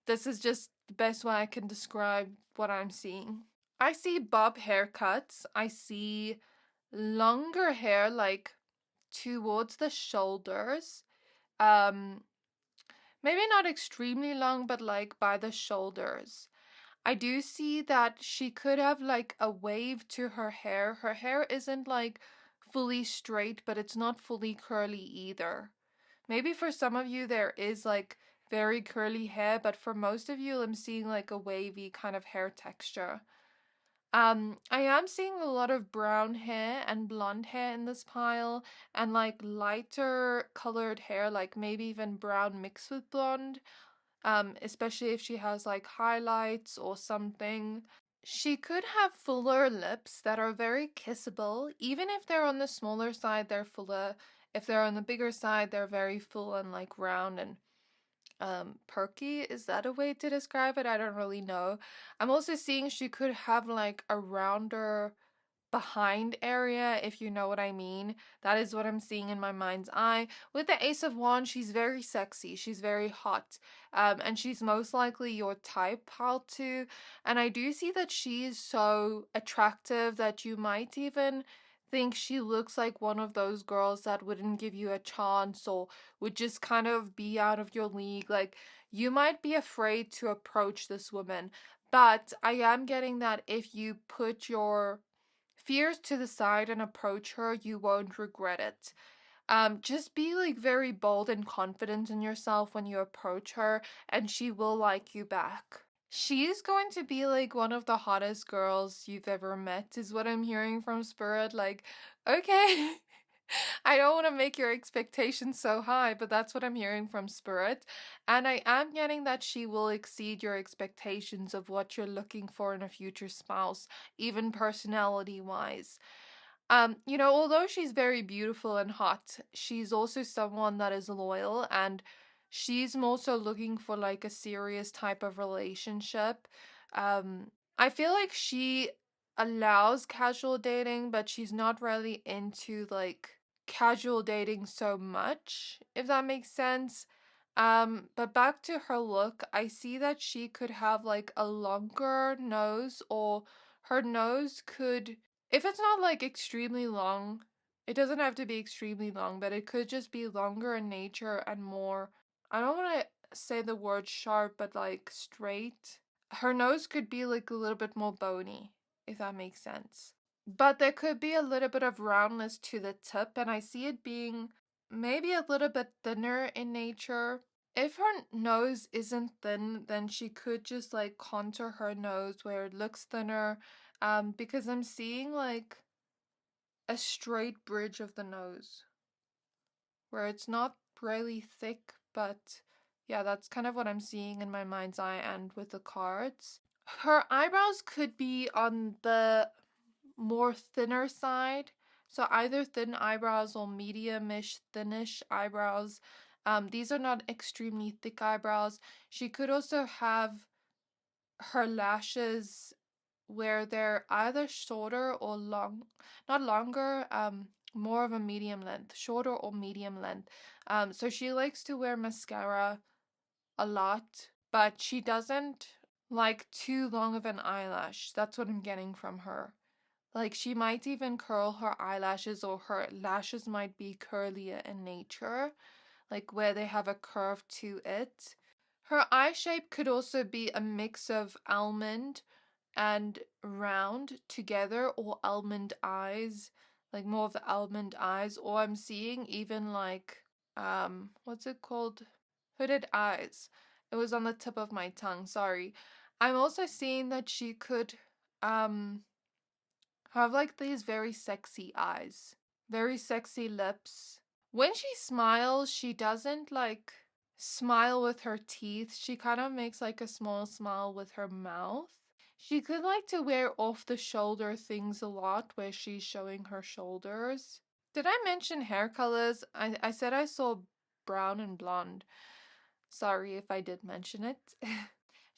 This is just the best way I can describe what I'm seeing. I see bob haircuts. I see longer hair, like towards the shoulders. Um, Maybe not extremely long, but like by the shoulders. I do see that she could have like a wave to her hair. Her hair isn't like fully straight, but it's not fully curly either. Maybe for some of you there is like very curly hair, but for most of you I'm seeing like a wavy kind of hair texture. I am seeing a lot of brown hair and blonde hair in this pile, and like lighter colored hair, like maybe even brown mixed with blonde, especially if she has like highlights or something. She could have fuller lips that are very kissable. Even if they're on the smaller side, they're fuller. If they're on the bigger side, they're very full and like round and perky. Is that a way to describe it? I don't really know. I'm also seeing she could have like a rounder behind area, if you know what I mean. That is what I'm seeing in my mind's eye. With the Ace of Wands, she's very sexy, she's very hot, and she's most likely your type, pal, too. And I do see that she is so attractive that you might even think she looks like one of those girls that wouldn't give you a chance, or would just kind of be out of your league. Like, you might be afraid to approach this woman, but I am getting that if you put your fears to the side and approach her, you won't regret it. Just be like very bold and confident in yourself when you approach her, and she will like you back. She's going to be like one of the hottest girls you've ever met, is what I'm hearing from Spirit. Like, okay. I don't want to make your expectations so high, but that's what I'm hearing from Spirit. And I am getting that she will exceed your expectations of what you're looking for in a future spouse, even personality wise. Although she's very beautiful and hot, she's also someone that is loyal, and she's more so looking for like a serious type of relationship. I feel like she allows casual dating, but she's not really into like casual dating so much, if that makes sense. But back to her look, I see that she could have like a longer nose, or her nose could, if it's not like extremely long, it doesn't have to be extremely long, but it could just be longer in nature and more, I don't want to say the word sharp, but like straight. Her nose could be like a little bit more bony, if that makes sense. But there could be a little bit of roundness to the tip, and I see it being maybe a little bit thinner in nature. If her nose isn't thin, then she could just like contour her nose where it looks thinner, because I'm seeing like a straight bridge of the nose where it's not really thick, but yeah, that's kind of what I'm seeing in my mind's eye and with the cards. Her eyebrows could be on the more thinner side, so either thin eyebrows or medium-ish, thinnish eyebrows. These are not extremely thick eyebrows. She could also have her lashes where they're either shorter or long, not longer, more of a medium length, shorter or medium length. So she likes to wear mascara a lot, but she doesn't like too long of an eyelash. That's what I'm getting from her. Like, she might even curl her eyelashes, or her lashes might be curlier in nature, like where they have a curve to it. Her eye shape could also be a mix of almond and round together, or almond eyes, like more of the almond eyes, or I'm seeing even like, what's it called? Hooded eyes. It was on the tip of my tongue, sorry. I'm also seeing that she could, have like these very sexy eyes, very sexy lips. When she smiles, she doesn't like smile with her teeth. She kind of makes like a small smile with her mouth. She could like to wear off the shoulder things a lot where she's showing her shoulders. Did I mention hair colors? I said I saw brown and blonde. Sorry if I did mention it.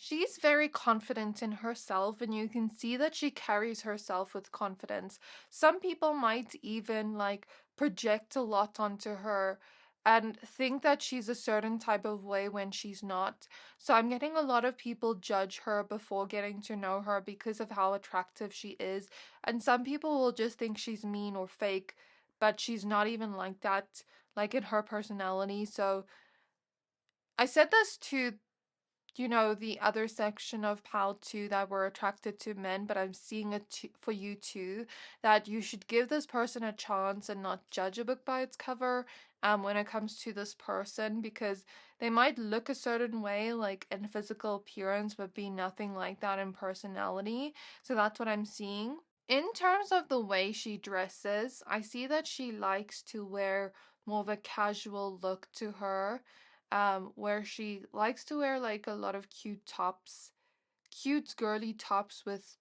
She's very confident in herself, and you can see that she carries herself with confidence. Some people might even like project a lot onto her and think that she's a certain type of way when she's not. So I'm getting a lot of people judge her before getting to know her because of how attractive she is. And some people will just think she's mean or fake, but she's not even like that, like in her personality. So I said this to, the other section of how to that we're attracted to men, but I'm seeing it for you too, that you should give this person a chance and not judge a book by its cover, when it comes to this person, because they might look a certain way, like in physical appearance, but be nothing like that in personality. So that's what I'm seeing. In terms of the way she dresses, I see that she likes to wear more of a casual look to her, where she likes to wear like a lot of cute tops, cute girly tops with,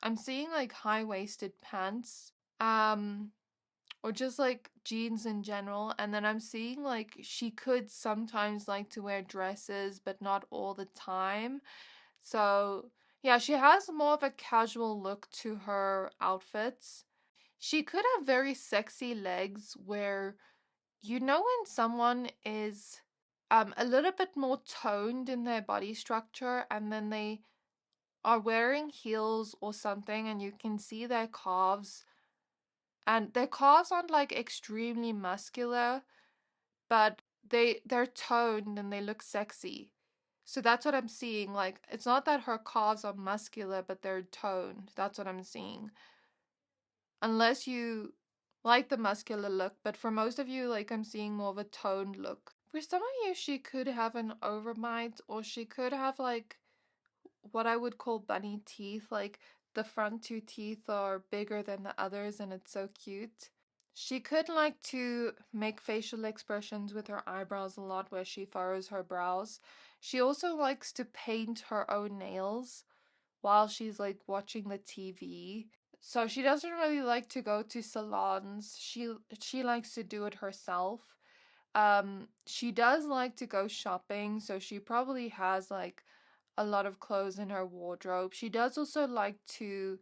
I'm seeing like high-waisted pants, or just like jeans in general. And then I'm seeing like she could sometimes like to wear dresses, but not all the time. So yeah, she has more of a casual look to her outfits. She could have very sexy legs where, when someone is a little bit more toned in their body structure, and then they are wearing heels or something, and you can see their calves, and their calves aren't like extremely muscular, but they're toned and they look sexy. So that's what I'm seeing. Like, it's not that her calves are muscular, but they're toned. That's what I'm seeing. Unless you like the muscular look, but for most of you, like, I'm seeing more of a toned look. For some of you, she could have an overbite, or she could have like what I would call bunny teeth. Like, the front two teeth are bigger than the others, and it's so cute. She could like to make facial expressions with her eyebrows a lot, where she furrows her brows. She also likes to paint her own nails while she's like watching the TV. So she doesn't really like to go to salons. She likes to do it herself. She does like to go shopping, so she probably has like a lot of clothes in her wardrobe. She does also like to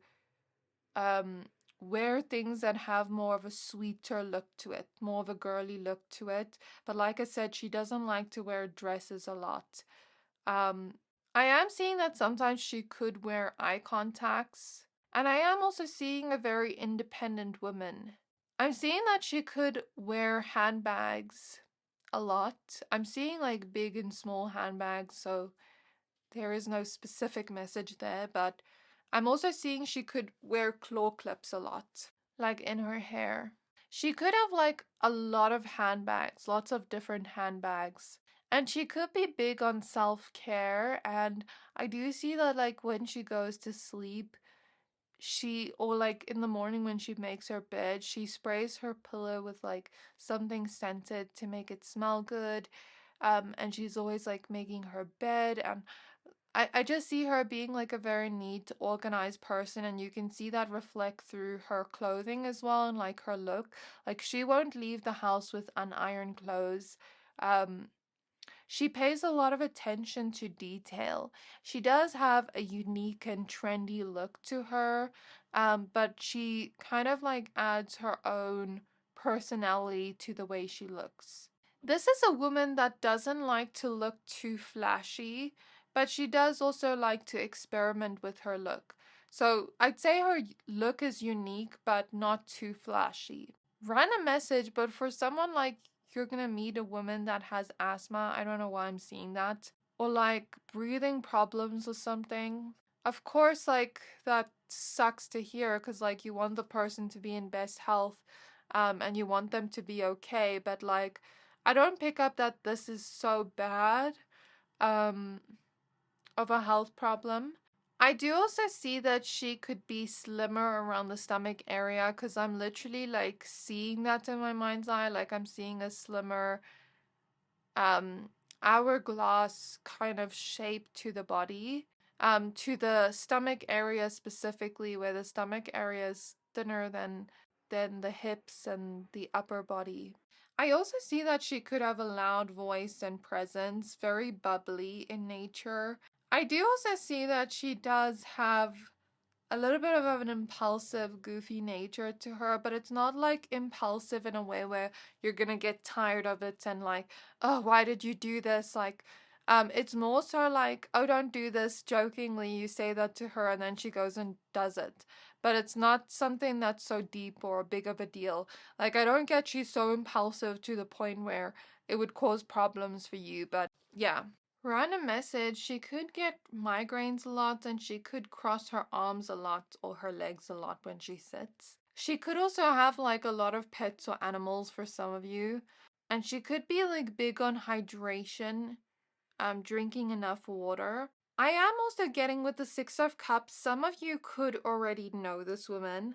um wear things that have more of a sweeter look to it, more of a girly look to it. But like I said, she doesn't like to wear dresses a lot. I am seeing that sometimes she could wear eye contacts. And I am also seeing a very independent woman. I'm seeing that she could wear handbags a lot. I'm seeing like big and small handbags, so there is no specific message there, but I'm also seeing she could wear claw clips a lot, like in her hair. She could have like a lot of handbags, lots of different handbags. And she could be big on self-care, and I do see that like when she goes to sleep, or like in the morning when she makes her bed, she sprays her pillow with like something scented to make it smell good. And she's always like making her bed, and I just see her being like a very neat, organized person, and you can see that reflect through her clothing as well and like her look. Like she won't leave the house with unironed clothes. Um, she pays a lot of attention to detail. She does have a unique and trendy look to her, but she kind of like adds her own personality to the way she looks. This is a woman that doesn't like to look too flashy, but she does also like to experiment with her look. So I'd say her look is unique, but not too flashy. Random message, but for someone like you're gonna meet a woman that has asthma, I don't know why I'm seeing that, or like breathing problems or something. Of course, like that sucks to hear because like you want the person to be in best health, and you want them to be okay, but like I don't pick up that this is so bad, um, of a health problem. I do also see that she could be slimmer around the stomach area because I'm literally like seeing that in my mind's eye. Like I'm seeing a slimmer, um, hourglass kind of shape to the body, to the stomach area specifically, where the stomach area is thinner than the hips and the upper body. I also see that she could have a loud voice and presence, very bubbly in nature. I do also see that she does have a little bit of an impulsive, goofy nature to her, but it's not like impulsive in a way where you're gonna get tired of it and like, oh, why did you do this? Like, it's more so like, oh, don't do this, jokingly. You say that to her and then she goes and does it. But it's not something that's so deep or big of a deal. Like, I don't get she's so impulsive to the point where it would cause problems for you, but yeah. Random message, she could get migraines a lot and she could cross her arms a lot or her legs a lot when she sits. She could also have like a lot of pets or animals for some of you. And she could be like big on hydration, drinking enough water. I am also getting with the Six of Cups, some of you could already know this woman,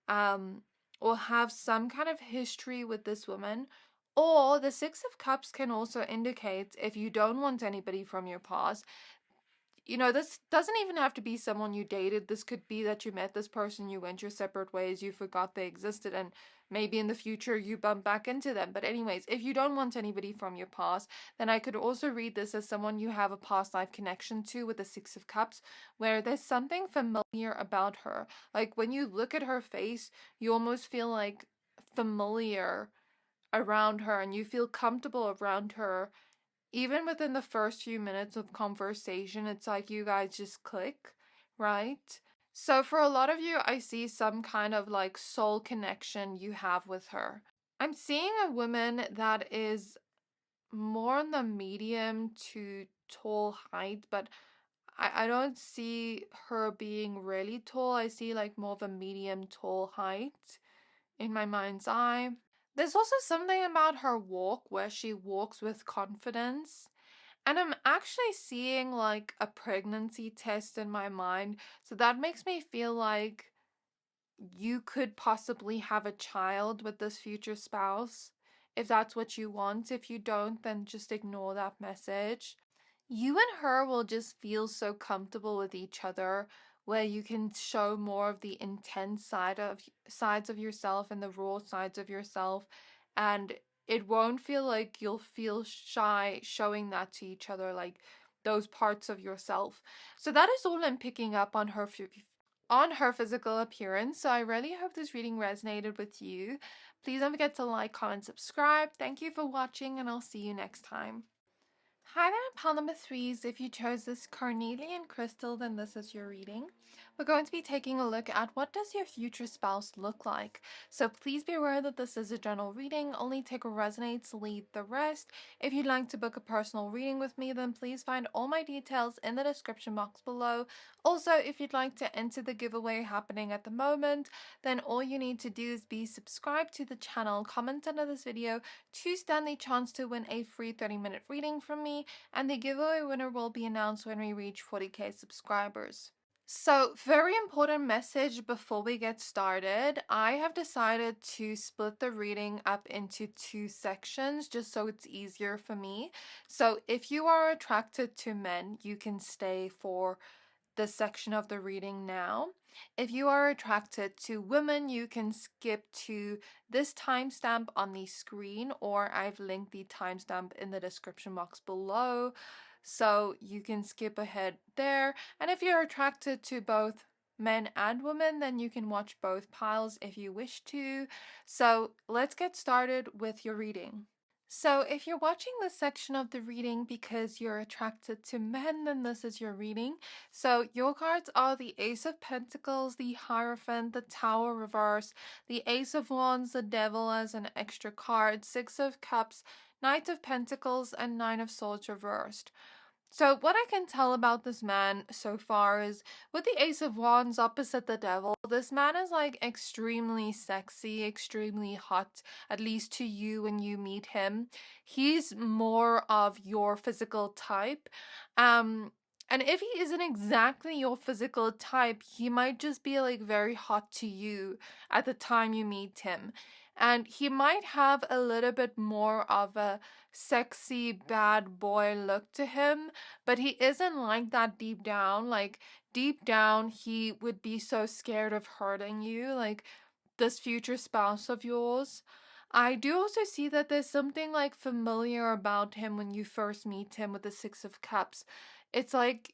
um, or have some kind of history with this woman. Or the Six of Cups can also indicate, if you don't want anybody from your past, this doesn't even have to be someone you dated. This could be that you met this person, you went your separate ways, you forgot they existed, and maybe in the future you bump back into them. But anyways, if you don't want anybody from your past, then I could also read this as someone you have a past life connection to with the Six of Cups, where there's something familiar about her. Like when you look at her face, you almost feel like familiar around her and you feel comfortable around her. Even within the first few minutes of conversation, it's like you guys just click, right? So for a lot of you, I see some kind of like soul connection you have with her. I'm seeing a woman that is more on the medium to tall height, but I don't see her being really tall. I see like more of a medium tall height in my mind's eye. There's also something about her walk where she walks with confidence. And I'm actually seeing like a pregnancy test in my mind. So that makes me feel like you could possibly have a child with this future spouse if that's what you want. If you don't, then just ignore that message. You and her will just feel so comfortable with each other where you can show more of the intense sides of yourself and the raw sides of yourself, and it won't feel like you'll feel shy showing that to each other, like those parts of yourself. So that is all I'm picking up on her on her physical appearance. So I really hope this reading resonated with you. Please don't forget to like, comment, subscribe. Thank you for watching, and I'll see you next time. Hi there, pile number threes. If you chose this carnelian crystal, then this is your reading. We're going to be taking a look at what does your future spouse look like. So please be aware that this is a general reading. Only take what resonates, leave the rest. If you'd like to book a personal reading with me, then please find all my details in the description box below. Also, if you'd like to enter the giveaway happening at the moment, then all you need to do is be subscribed to the channel, comment under this video to stand the chance to win a free 30-minute reading from me, and the giveaway winner will be announced when we reach 40k subscribers. So, very important message before we get started. I have decided to split the reading up into 2 sections just so it's easier for me. So, if you are attracted to men, you can stay for this section of the reading now. If you are attracted to women, you can skip to this timestamp on the screen, or I've linked the timestamp in the description box below, so you can skip ahead there. And if you're attracted to both men and women, then you can watch both piles if you wish to. So let's get started with your reading. So if you're watching this section of the reading because you're attracted to men, then this is your reading. So your cards are the Ace of Pentacles, the Hierophant, the Tower reverse, the Ace of Wands, the Devil as an extra card, Six of Cups, Knight of Pentacles, and Nine of Swords reversed. So what I can tell about this man so far is with the Ace of Wands opposite the Devil, this man is like extremely sexy, extremely hot, at least to you when you meet him. He's more of your physical type. And if he isn't exactly your physical type, he might just be like very hot to you at the time you meet him. And he might have a little bit more of a sexy bad boy look to him, but he isn't like that deep down. Like deep down, he would be so scared of hurting you, like this future spouse of yours. I do also see that there's something like familiar about him when you first meet him with the Six of Cups. It's like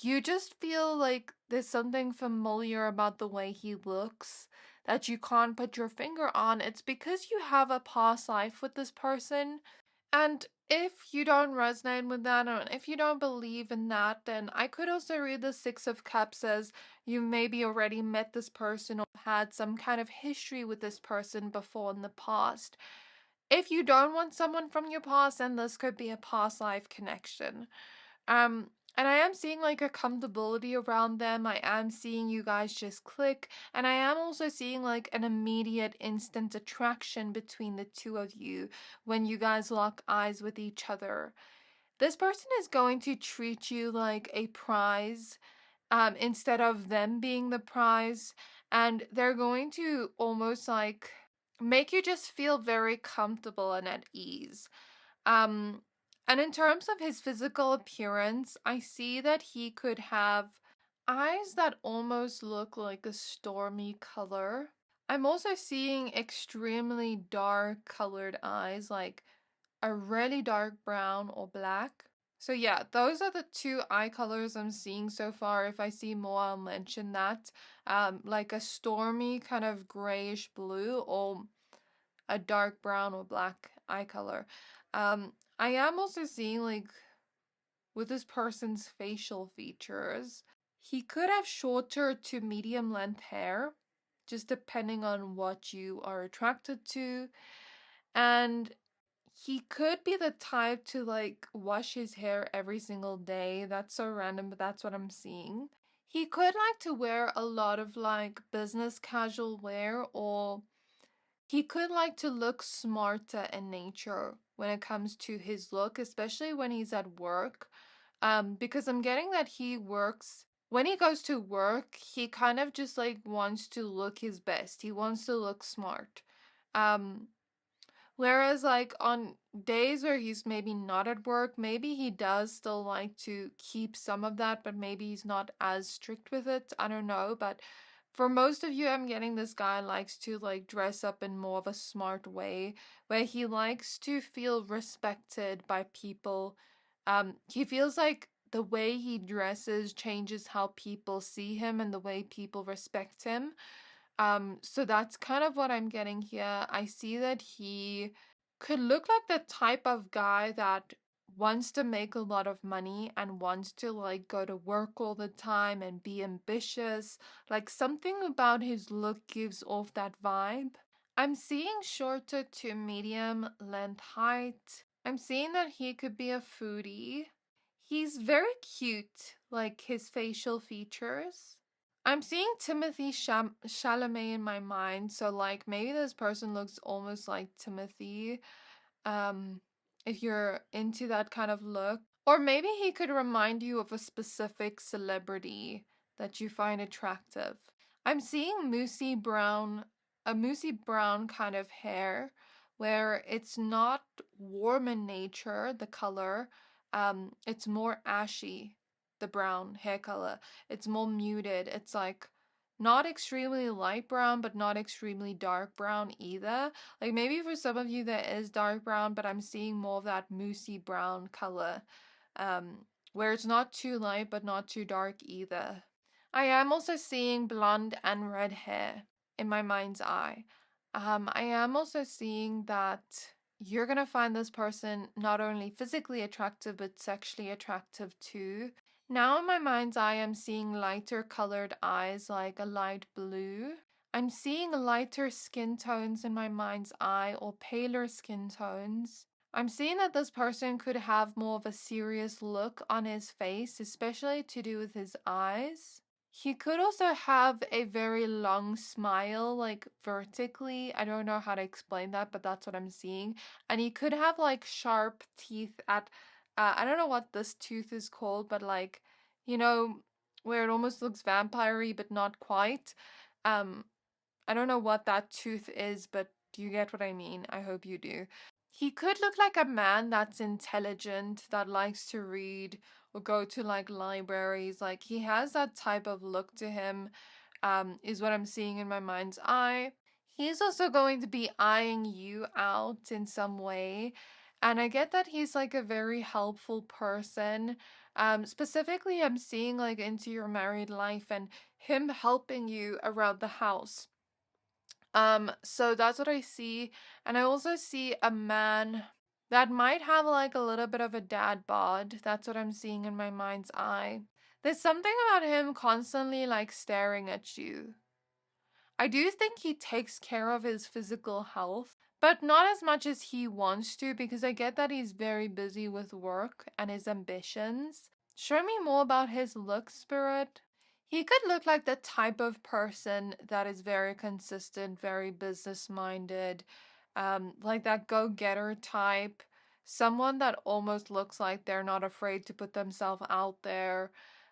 you just feel like there's something familiar about the way he looks that you can't put your finger on. It's because you have a past life with this person. And if you don't resonate with that, or if you don't believe in that, then I could also read the Six of Cups as you maybe already met this person or had some kind of history with this person before in the past. If you don't want someone from your past, then this could be a past life connection. Um, and I am seeing like a comfortability around them. I am seeing you guys just click. And I am also seeing like an immediate instant attraction between the two of you when you guys lock eyes with each other. This person is going to treat you like a prize, instead of them being the prize. And they're going to almost like make you just feel very comfortable and at ease. Um, and in terms of his physical appearance, I see that he could have eyes that almost look like a stormy color. I'm also seeing extremely dark colored eyes, like a really dark brown or black. So yeah, those are the 2 eye colors I'm seeing so far. If I see more, I'll mention that. Like a stormy kind of grayish blue or a dark brown or black eye color. I am also seeing like with this person's facial features, he could have shorter to medium length hair, just depending on what you are attracted to. And he could be the type to like wash his hair every single day. That's so random, but that's what I'm seeing. He could like to wear a lot of like business casual wear, or he could like to look smarter in nature when it comes to his look, especially when he's at work. Because I'm getting that he works, when he goes to work, he kind of just like wants to look his best. He wants to look smart. Um, Whereas, like, on days where he's maybe not at work, maybe he does still like to keep some of that, but maybe he's not as strict with it. I don't know. But for most of you, I'm getting this guy likes to, like, dress up in more of a smart way, where he likes to feel respected by people. He feels like the way he dresses changes how people see him and the way people respect him. So that's kind of what I'm getting here. I see that he could look like the type of guy that wants to make a lot of money and wants to like go to work all the time and be ambitious. Like something about his look gives off that vibe. I'm seeing shorter to medium length height. I'm seeing that he could be a foodie. He's very cute, like his facial features. I'm seeing Timothy Chalamet in my mind, so like maybe this person looks almost like Timothy, um, if you're into that kind of look. Or maybe he could remind you of a specific celebrity that you find attractive. I'm seeing a moosey brown kind of hair where it's not warm in nature, the color. It's more ashy, the brown hair color. It's more muted. It's like not extremely light brown, but not extremely dark brown either. Like maybe for some of you there is dark brown, but I'm seeing more of that moosey brown color, where it's not too light but not too dark either. I am also seeing blonde and red hair in my mind's eye. I am also seeing that you're gonna find this person not only physically attractive but sexually attractive too. Now in my mind's eye, I'm seeing lighter colored eyes, like a light blue. I'm seeing lighter skin tones in my mind's eye, or paler skin tones. I'm seeing that this person could have more of a serious look on his face, especially to do with his eyes. He could also have a very long smile, like vertically. I don't know how to explain that, but that's what I'm seeing. And he could have like sharp teeth at, I don't know what this tooth is called, but like, you know, where it almost looks vampire-y, but not quite. Um, I don't know what that tooth is, but do you get what I mean? I hope you do. He could look like a man that's intelligent, that likes to read or go to like libraries. Like he has that type of look to him, is what I'm seeing in my mind's eye. He's also going to be eyeing you out in some way. And I get that he's like a very helpful person. Specifically, I'm seeing like into your married life and him helping you around the house. So that's what I see. And I also see a man that might have like a little bit of a dad bod. That's what I'm seeing in my mind's eye. There's something about him constantly like staring at you. I do think he takes care of his physical health, but not as much as he wants to, because I get that he's very busy with work and his ambitions. Show me more about his look, Spirit. He could look like the type of person that is very consistent, very business minded, like that go-getter type. Someone that almost looks like they're not afraid to put themselves out there.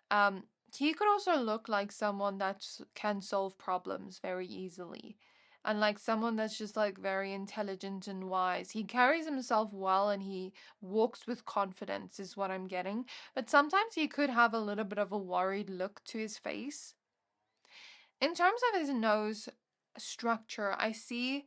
Um, he could also look like someone that can solve problems very easily. And like someone that's just like very intelligent and wise. He carries himself well and he walks with confidence, is what I'm getting. But sometimes he could have a little bit of a worried look to his face. In terms of his nose structure, I see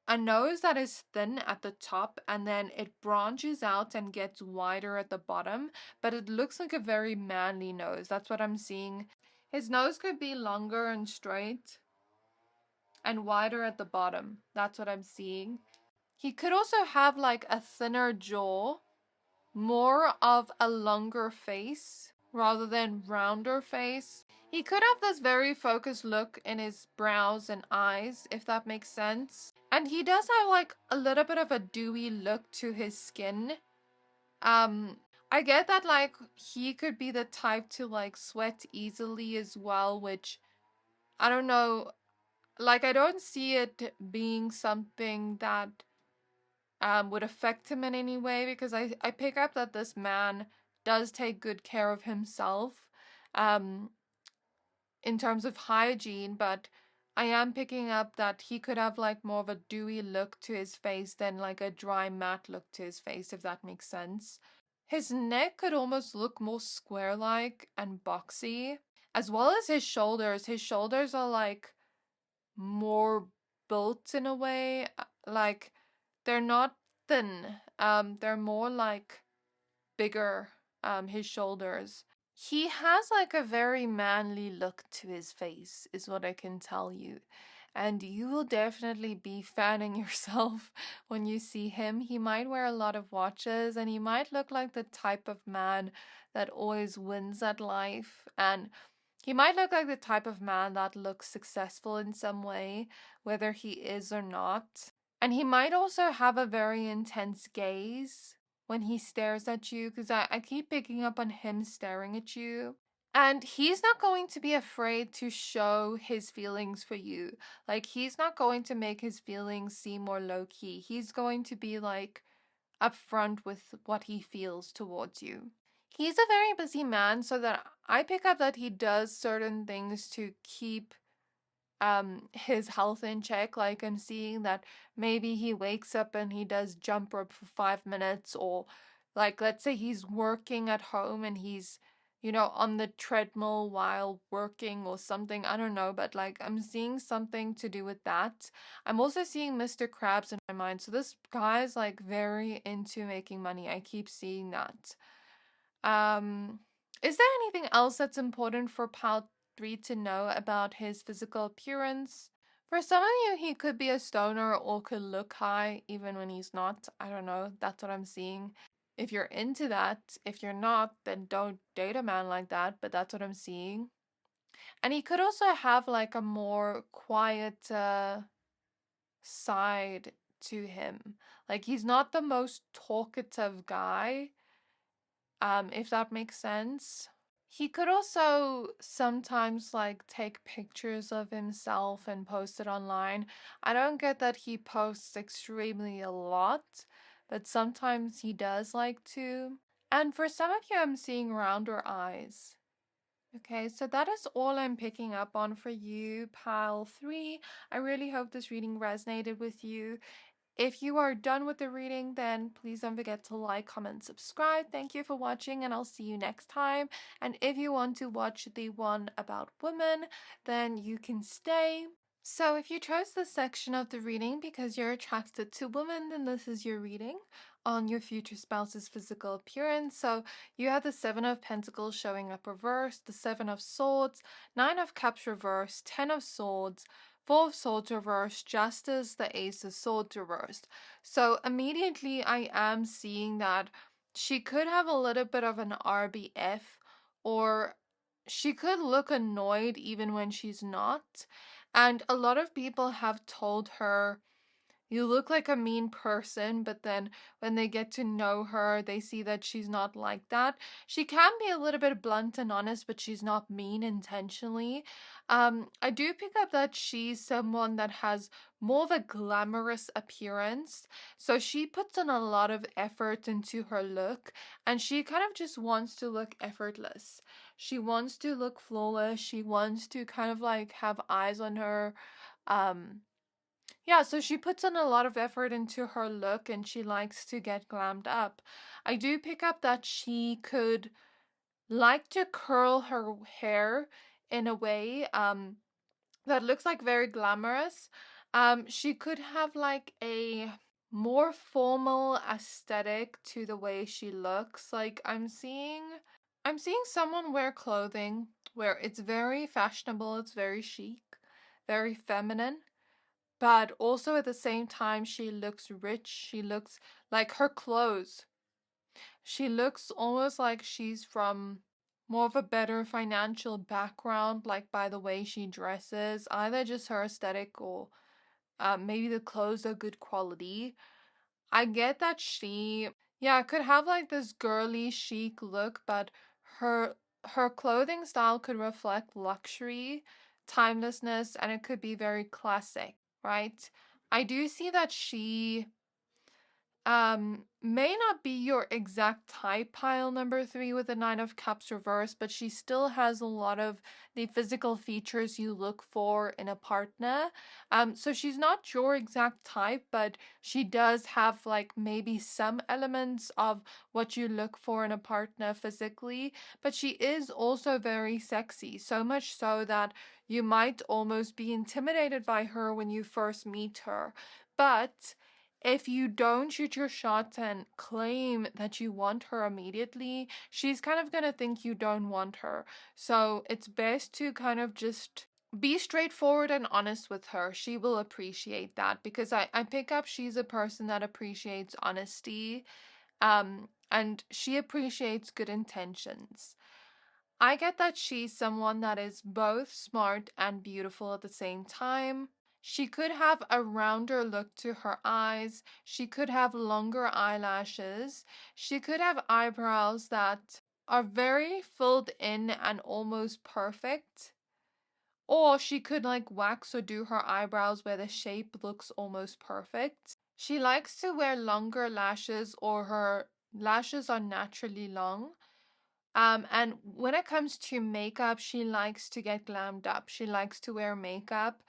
a nose that is thin at the top and then it branches out and gets wider at the bottom, but it looks like a very manly nose. That's what I'm seeing. His nose could be longer and straight and wider at the bottom. That's what I'm seeing. He could also have like a thinner jaw, more of a longer face rather than rounder face. He could have this very focused look in his brows and eyes, if that makes sense. And he does have like a little bit of a dewy look to his skin. I get that like he could be the type to like sweat easily as well, which I don't know, like I don't see it being something that would affect him in any way, because I pick up that this man does take good care of himself um, in terms of hygiene, but I am picking up that he could have like more of a dewy look to his face than like a dry matte look to his face, if that makes sense. His neck could almost look more square-like and boxy, as well as his shoulders. His shoulders are like more built in a way, like they're not thin, they're more like bigger, his shoulders. He has like a very manly look to his face, is what I can tell you. And you will definitely be fanning yourself when you see him. He might wear a lot of watches and he might look like the type of man that always wins at life. And he might look like the type of man that looks successful in some way, whether he is or not. And he might also have a very intense gaze when he stares at you, because I keep picking up on him staring at you. And he's not going to be afraid to show his feelings for you. Like, he's not going to make his feelings seem more low key. He's going to be like upfront with what he feels towards you. He's a very busy man, so that I pick up that he does certain things to keep his health in check. Like, I'm seeing that maybe he wakes up and he does jump rope for 5 minutes, or like, let's say he's working at home and he's, you know, on the treadmill while working or something. I don't know, but like, I'm seeing something to do with that. I'm also seeing Mr. Krabs in my mind, so this guy is like very into making money. I keep seeing that. Is there anything else that's important for Pal 3 to know about his physical appearance? For some of you, he could be a stoner or could look high even when he's not. I don't know. That's what I'm seeing. If you're into that, if you're not, then don't date a man like that, but that's what I'm seeing. And he could also have like a more quiet side to him. Like, he's not the most talkative guy, if that makes sense. He could also sometimes like take pictures of himself and post it online. I don't get that he posts extremely a lot, but sometimes he does like to. And for some of you, I'm seeing rounder eyes. Okay, so that is all I'm picking up on for you, Pile 3. I really hope this reading resonated with you. If you are done with the reading, then please don't forget to like, comment, subscribe. Thank you for watching, and I'll see you next time. And if you want to watch the one about women, then you can stay. So if you chose this section of the reading because you're attracted to women, then this is your reading on your future spouse's physical appearance. So you have the 7 of Pentacles showing up reversed, the 7 of Swords, 9 of Cups reversed, 10 of Swords, 4 of Swords reversed, Justice, the Ace of Swords reversed. So immediately I am seeing that she could have a little bit of an RBF, or she could look annoyed even when she's not. And a lot of people have told her, you look like a mean person, but then when they get to know her, they see that she's not like that. She can be a little bit blunt and honest, but she's not mean intentionally. I do pick up that she's someone that has more of a glamorous appearance. So she puts in a lot of effort into her look, and she kind of just wants to look effortless. She wants to look flawless. She wants to kind of like have eyes on her. Yeah, so she puts in a lot of effort into her look and she likes to get glammed up. I do pick up that she could like to curl her hair in a way that looks like very glamorous. She could have like a more formal aesthetic to the way she looks. Like, I'm seeing someone wear clothing where it's very fashionable, it's very chic, very feminine, but also at the same time she looks rich. She looks like her clothes. She looks almost like she's from more of a better financial background, like by the way she dresses, either just her aesthetic or maybe the clothes are good quality. I get that she, yeah, could have like this girly chic look, but her clothing style could reflect luxury, timelessness, and it could be very classic, right? I do see that she may not be your exact type, pile number 3 with the 9 of cups reversed, but she still has a lot of the physical features you look for in a partner. So she's not your exact type, but she does have like maybe some elements of what you look for in a partner physically, but she is also very sexy, so much so that you might almost be intimidated by her when you first meet her. But if you don't shoot your shots and claim that you want her immediately, she's kind of gonna think you don't want her. So it's best to kind of just be straightforward and honest with her. She will appreciate that, because I pick up she's a person that appreciates honesty, and she appreciates good intentions. I get that she's someone that is both smart and beautiful at the same time. She could have a rounder look to her eyes. She could have longer eyelashes. She could have eyebrows that are very filled in and almost perfect. Or she could like wax or do her eyebrows where the shape looks almost perfect. She likes to wear longer lashes, or her lashes are naturally long. And when it comes to makeup, she likes to get glammed up. She likes to wear makeup.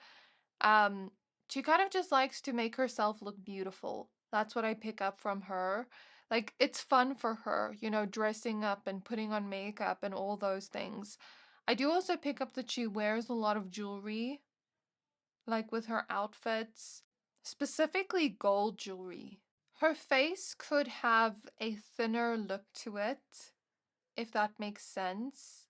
Um, she kind of just likes to make herself look beautiful. That's what I pick up from her. Like, it's fun for her, you know, dressing up and putting on makeup and all those things. I do also pick up that she wears a lot of jewelry, like with her outfits, specifically gold jewelry. Her face could have a thinner look to it, if that makes sense.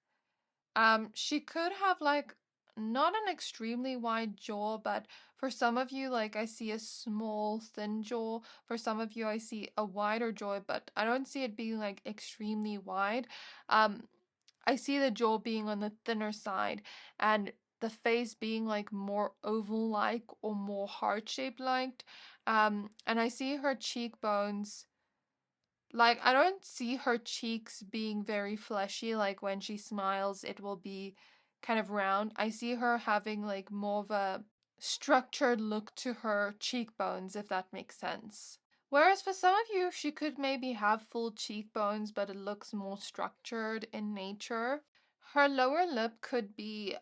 She could have like not an extremely wide jaw, but for some of you, like I see a small, thin jaw. For some of you, I see a wider jaw, but I don't see it being like extremely wide. Um, I see the jaw being on the thinner side, and the face being like more oval-like or more heart-shaped like. And I see her cheekbones, like, I don't see her cheeks being very fleshy, like when she smiles, it will be kind of round. I see her having like more of a structured look to her cheekbones, if that makes sense. Whereas for some of you, she could maybe have full cheekbones, but it looks more structured in nature. Her lower lip could be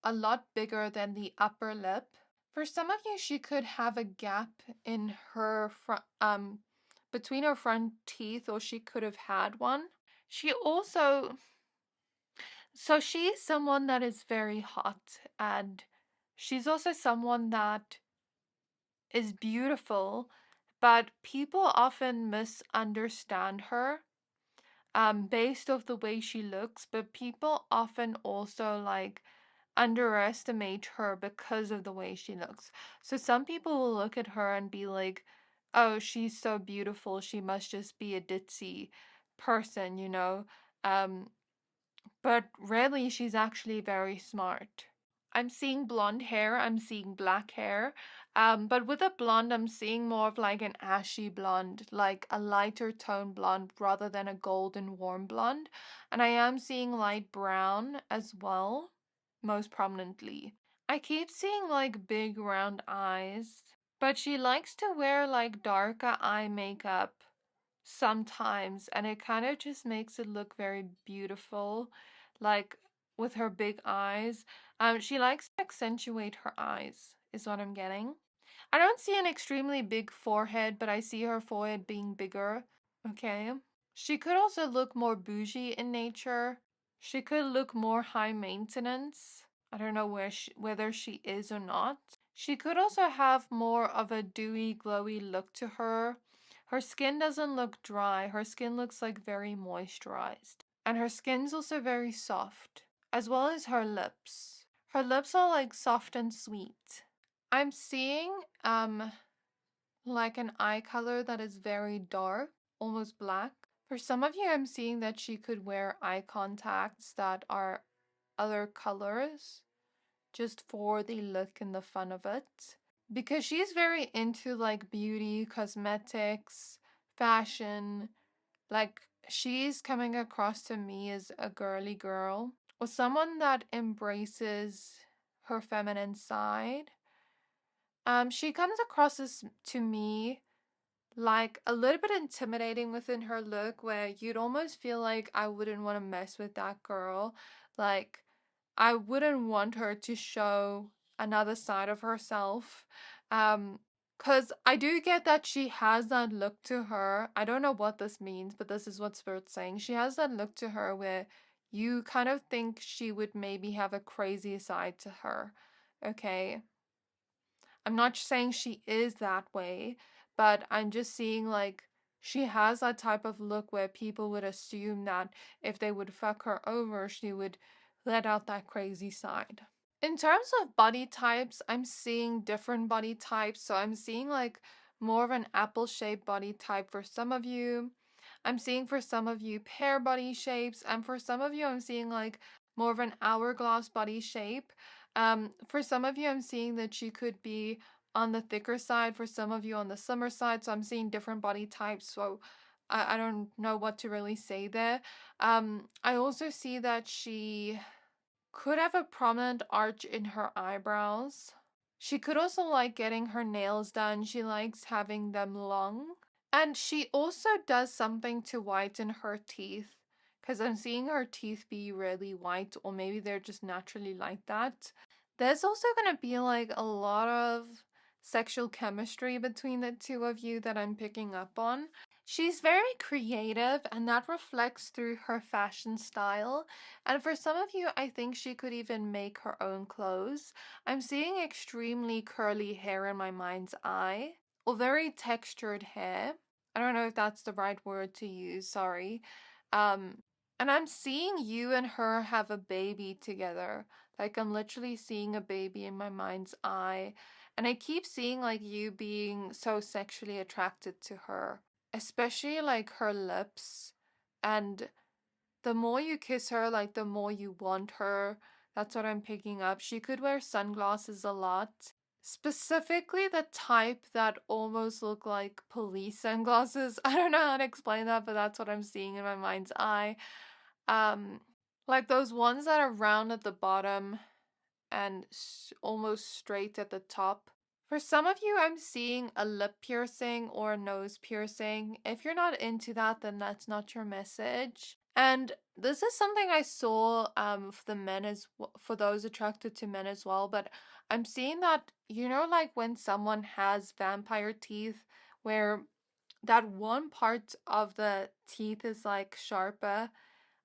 a lot bigger than the upper lip. For some of you, she could have a gap in her front, between her front teeth, or she could have had one. She also, so she's someone that is very hot, and she's also someone that is beautiful, but people often misunderstand her based off the way she looks, but people often also like underestimate her because of the way she looks. So some people will look at her and be like, oh, she's so beautiful, she must just be a ditzy person, you know? Um, but really, she's actually very smart. I'm seeing blonde hair, I'm seeing black hair. But with a blonde, I'm seeing more of like an ashy blonde, like a lighter tone blonde rather than a golden warm blonde. And I am seeing light brown as well, most prominently. I keep seeing like big round eyes, but she likes to wear like darker eye makeup sometimes, and it kind of just makes it look very beautiful, like with her big eyes. She likes to accentuate her eyes, is what I'm getting. I don't see an extremely big forehead, but I see her forehead being bigger. Okay. She could also look more bougie in nature. She could look more high maintenance. I don't know whether she is or not. She could also have more of a dewy, glowy look to her. Her skin doesn't look dry. Her skin looks like very moisturized. And her skin's also very soft, as well as her lips. Her lips are like soft and sweet. I'm seeing like an eye color that is very dark, almost black. For some of you, I'm seeing that she could wear eye contacts that are other colors, just for the look and the fun of it. Because she's very into like beauty, cosmetics, fashion. Like, she's coming across to me as a girly girl, or someone that embraces her feminine side. She comes across as to me like a little bit intimidating within her look, where you'd almost feel like I wouldn't want to mess with that girl. Like, I wouldn't want her to show another side of herself. Cause I do get that she has that look to her. I don't know what this means, but this is what Spirit's saying. She has that look to her where you kind of think she would maybe have a crazy side to her. Okay. I'm not saying she is that way, but I'm just seeing like she has that type of look where people would assume that if they would fuck her over, she would let out that crazy side. In terms of body types, I'm seeing different body types. So I'm seeing like more of an apple-shaped body type for some of you. I'm seeing for some of you pear body shapes, and for some of you I'm seeing like more of an hourglass body shape. For some of you I'm seeing that you could be on the thicker side, for some of you on the slimmer side. So I'm seeing different body types. So I don't know what to really say there. I also see that she could have a prominent arch in her eyebrows. She could also like getting her nails done. She likes having them long. And she also does something to whiten her teeth. Because I'm seeing her teeth be really white, or maybe they're just naturally like that. There's also going to be like a lot of sexual chemistry between the two of you that I'm picking up on. She's very creative, and that reflects through her fashion style. And for some of you, I think she could even make her own clothes. I'm seeing extremely curly hair in my mind's eye, or very textured hair. I don't know if that's the right word to use, sorry. And I'm seeing you and her have a baby together. Like, I'm literally seeing a baby in my mind's eye. And I keep seeing like you being so sexually attracted to her, especially like her lips. And the more you kiss her, like the more you want her. That's what I'm picking up. She could wear sunglasses a lot. Specifically the type that almost look like police sunglasses. I don't know how to explain that, but that's what I'm seeing in my mind's eye. Um, like those ones that are round at the bottom and almost straight at the top. For some of you, I'm seeing a lip piercing or a nose piercing. If you're not into that, then that's not your message. And this is something I saw for the men for those attracted to men as well. But I'm seeing that, you know, like when someone has vampire teeth, where that one part of the teeth is like sharper.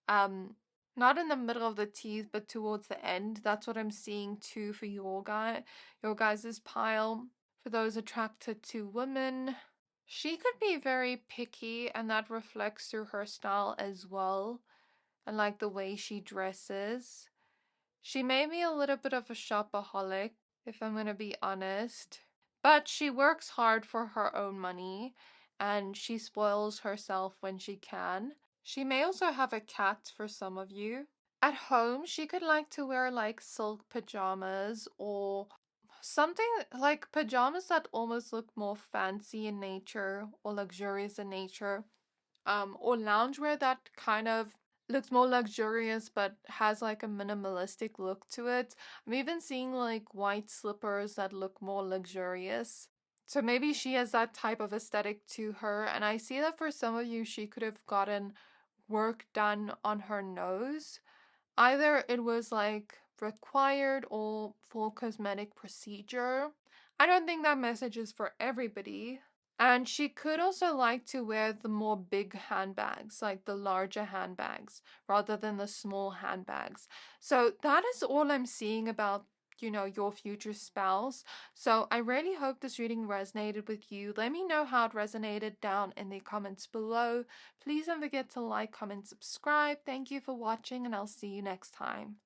Um, Not in the middle of the teeth, but towards the end. That's what I'm seeing too for your guys' pile. For those attracted to women, she could be very picky, and that reflects through her style as well, and like the way she dresses. She may be a little bit of a shopaholic, if I'm gonna be honest, but she works hard for her own money, and she spoils herself when she can. She may also have a cat for some of you. At home, she could like to wear like silk pajamas, or something like pajamas that almost look more fancy in nature or luxurious in nature. Or loungewear that kind of looks more luxurious but has like a minimalistic look to it. I'm even seeing like white slippers that look more luxurious. So maybe she has that type of aesthetic to her, and I see that for some of you, she could have gotten work done on her nose. Either it was like required or full cosmetic procedure. I don't think that message is for everybody. And she could also like to wear the more big handbags, like the larger handbags, rather than the small handbags. So that is all I'm seeing about, you know, your future spouse. So I really hope this reading resonated with you. Let me know how it resonated down in the comments below. Please don't forget to like, comment, subscribe. Thank you for watching, and I'll see you next time.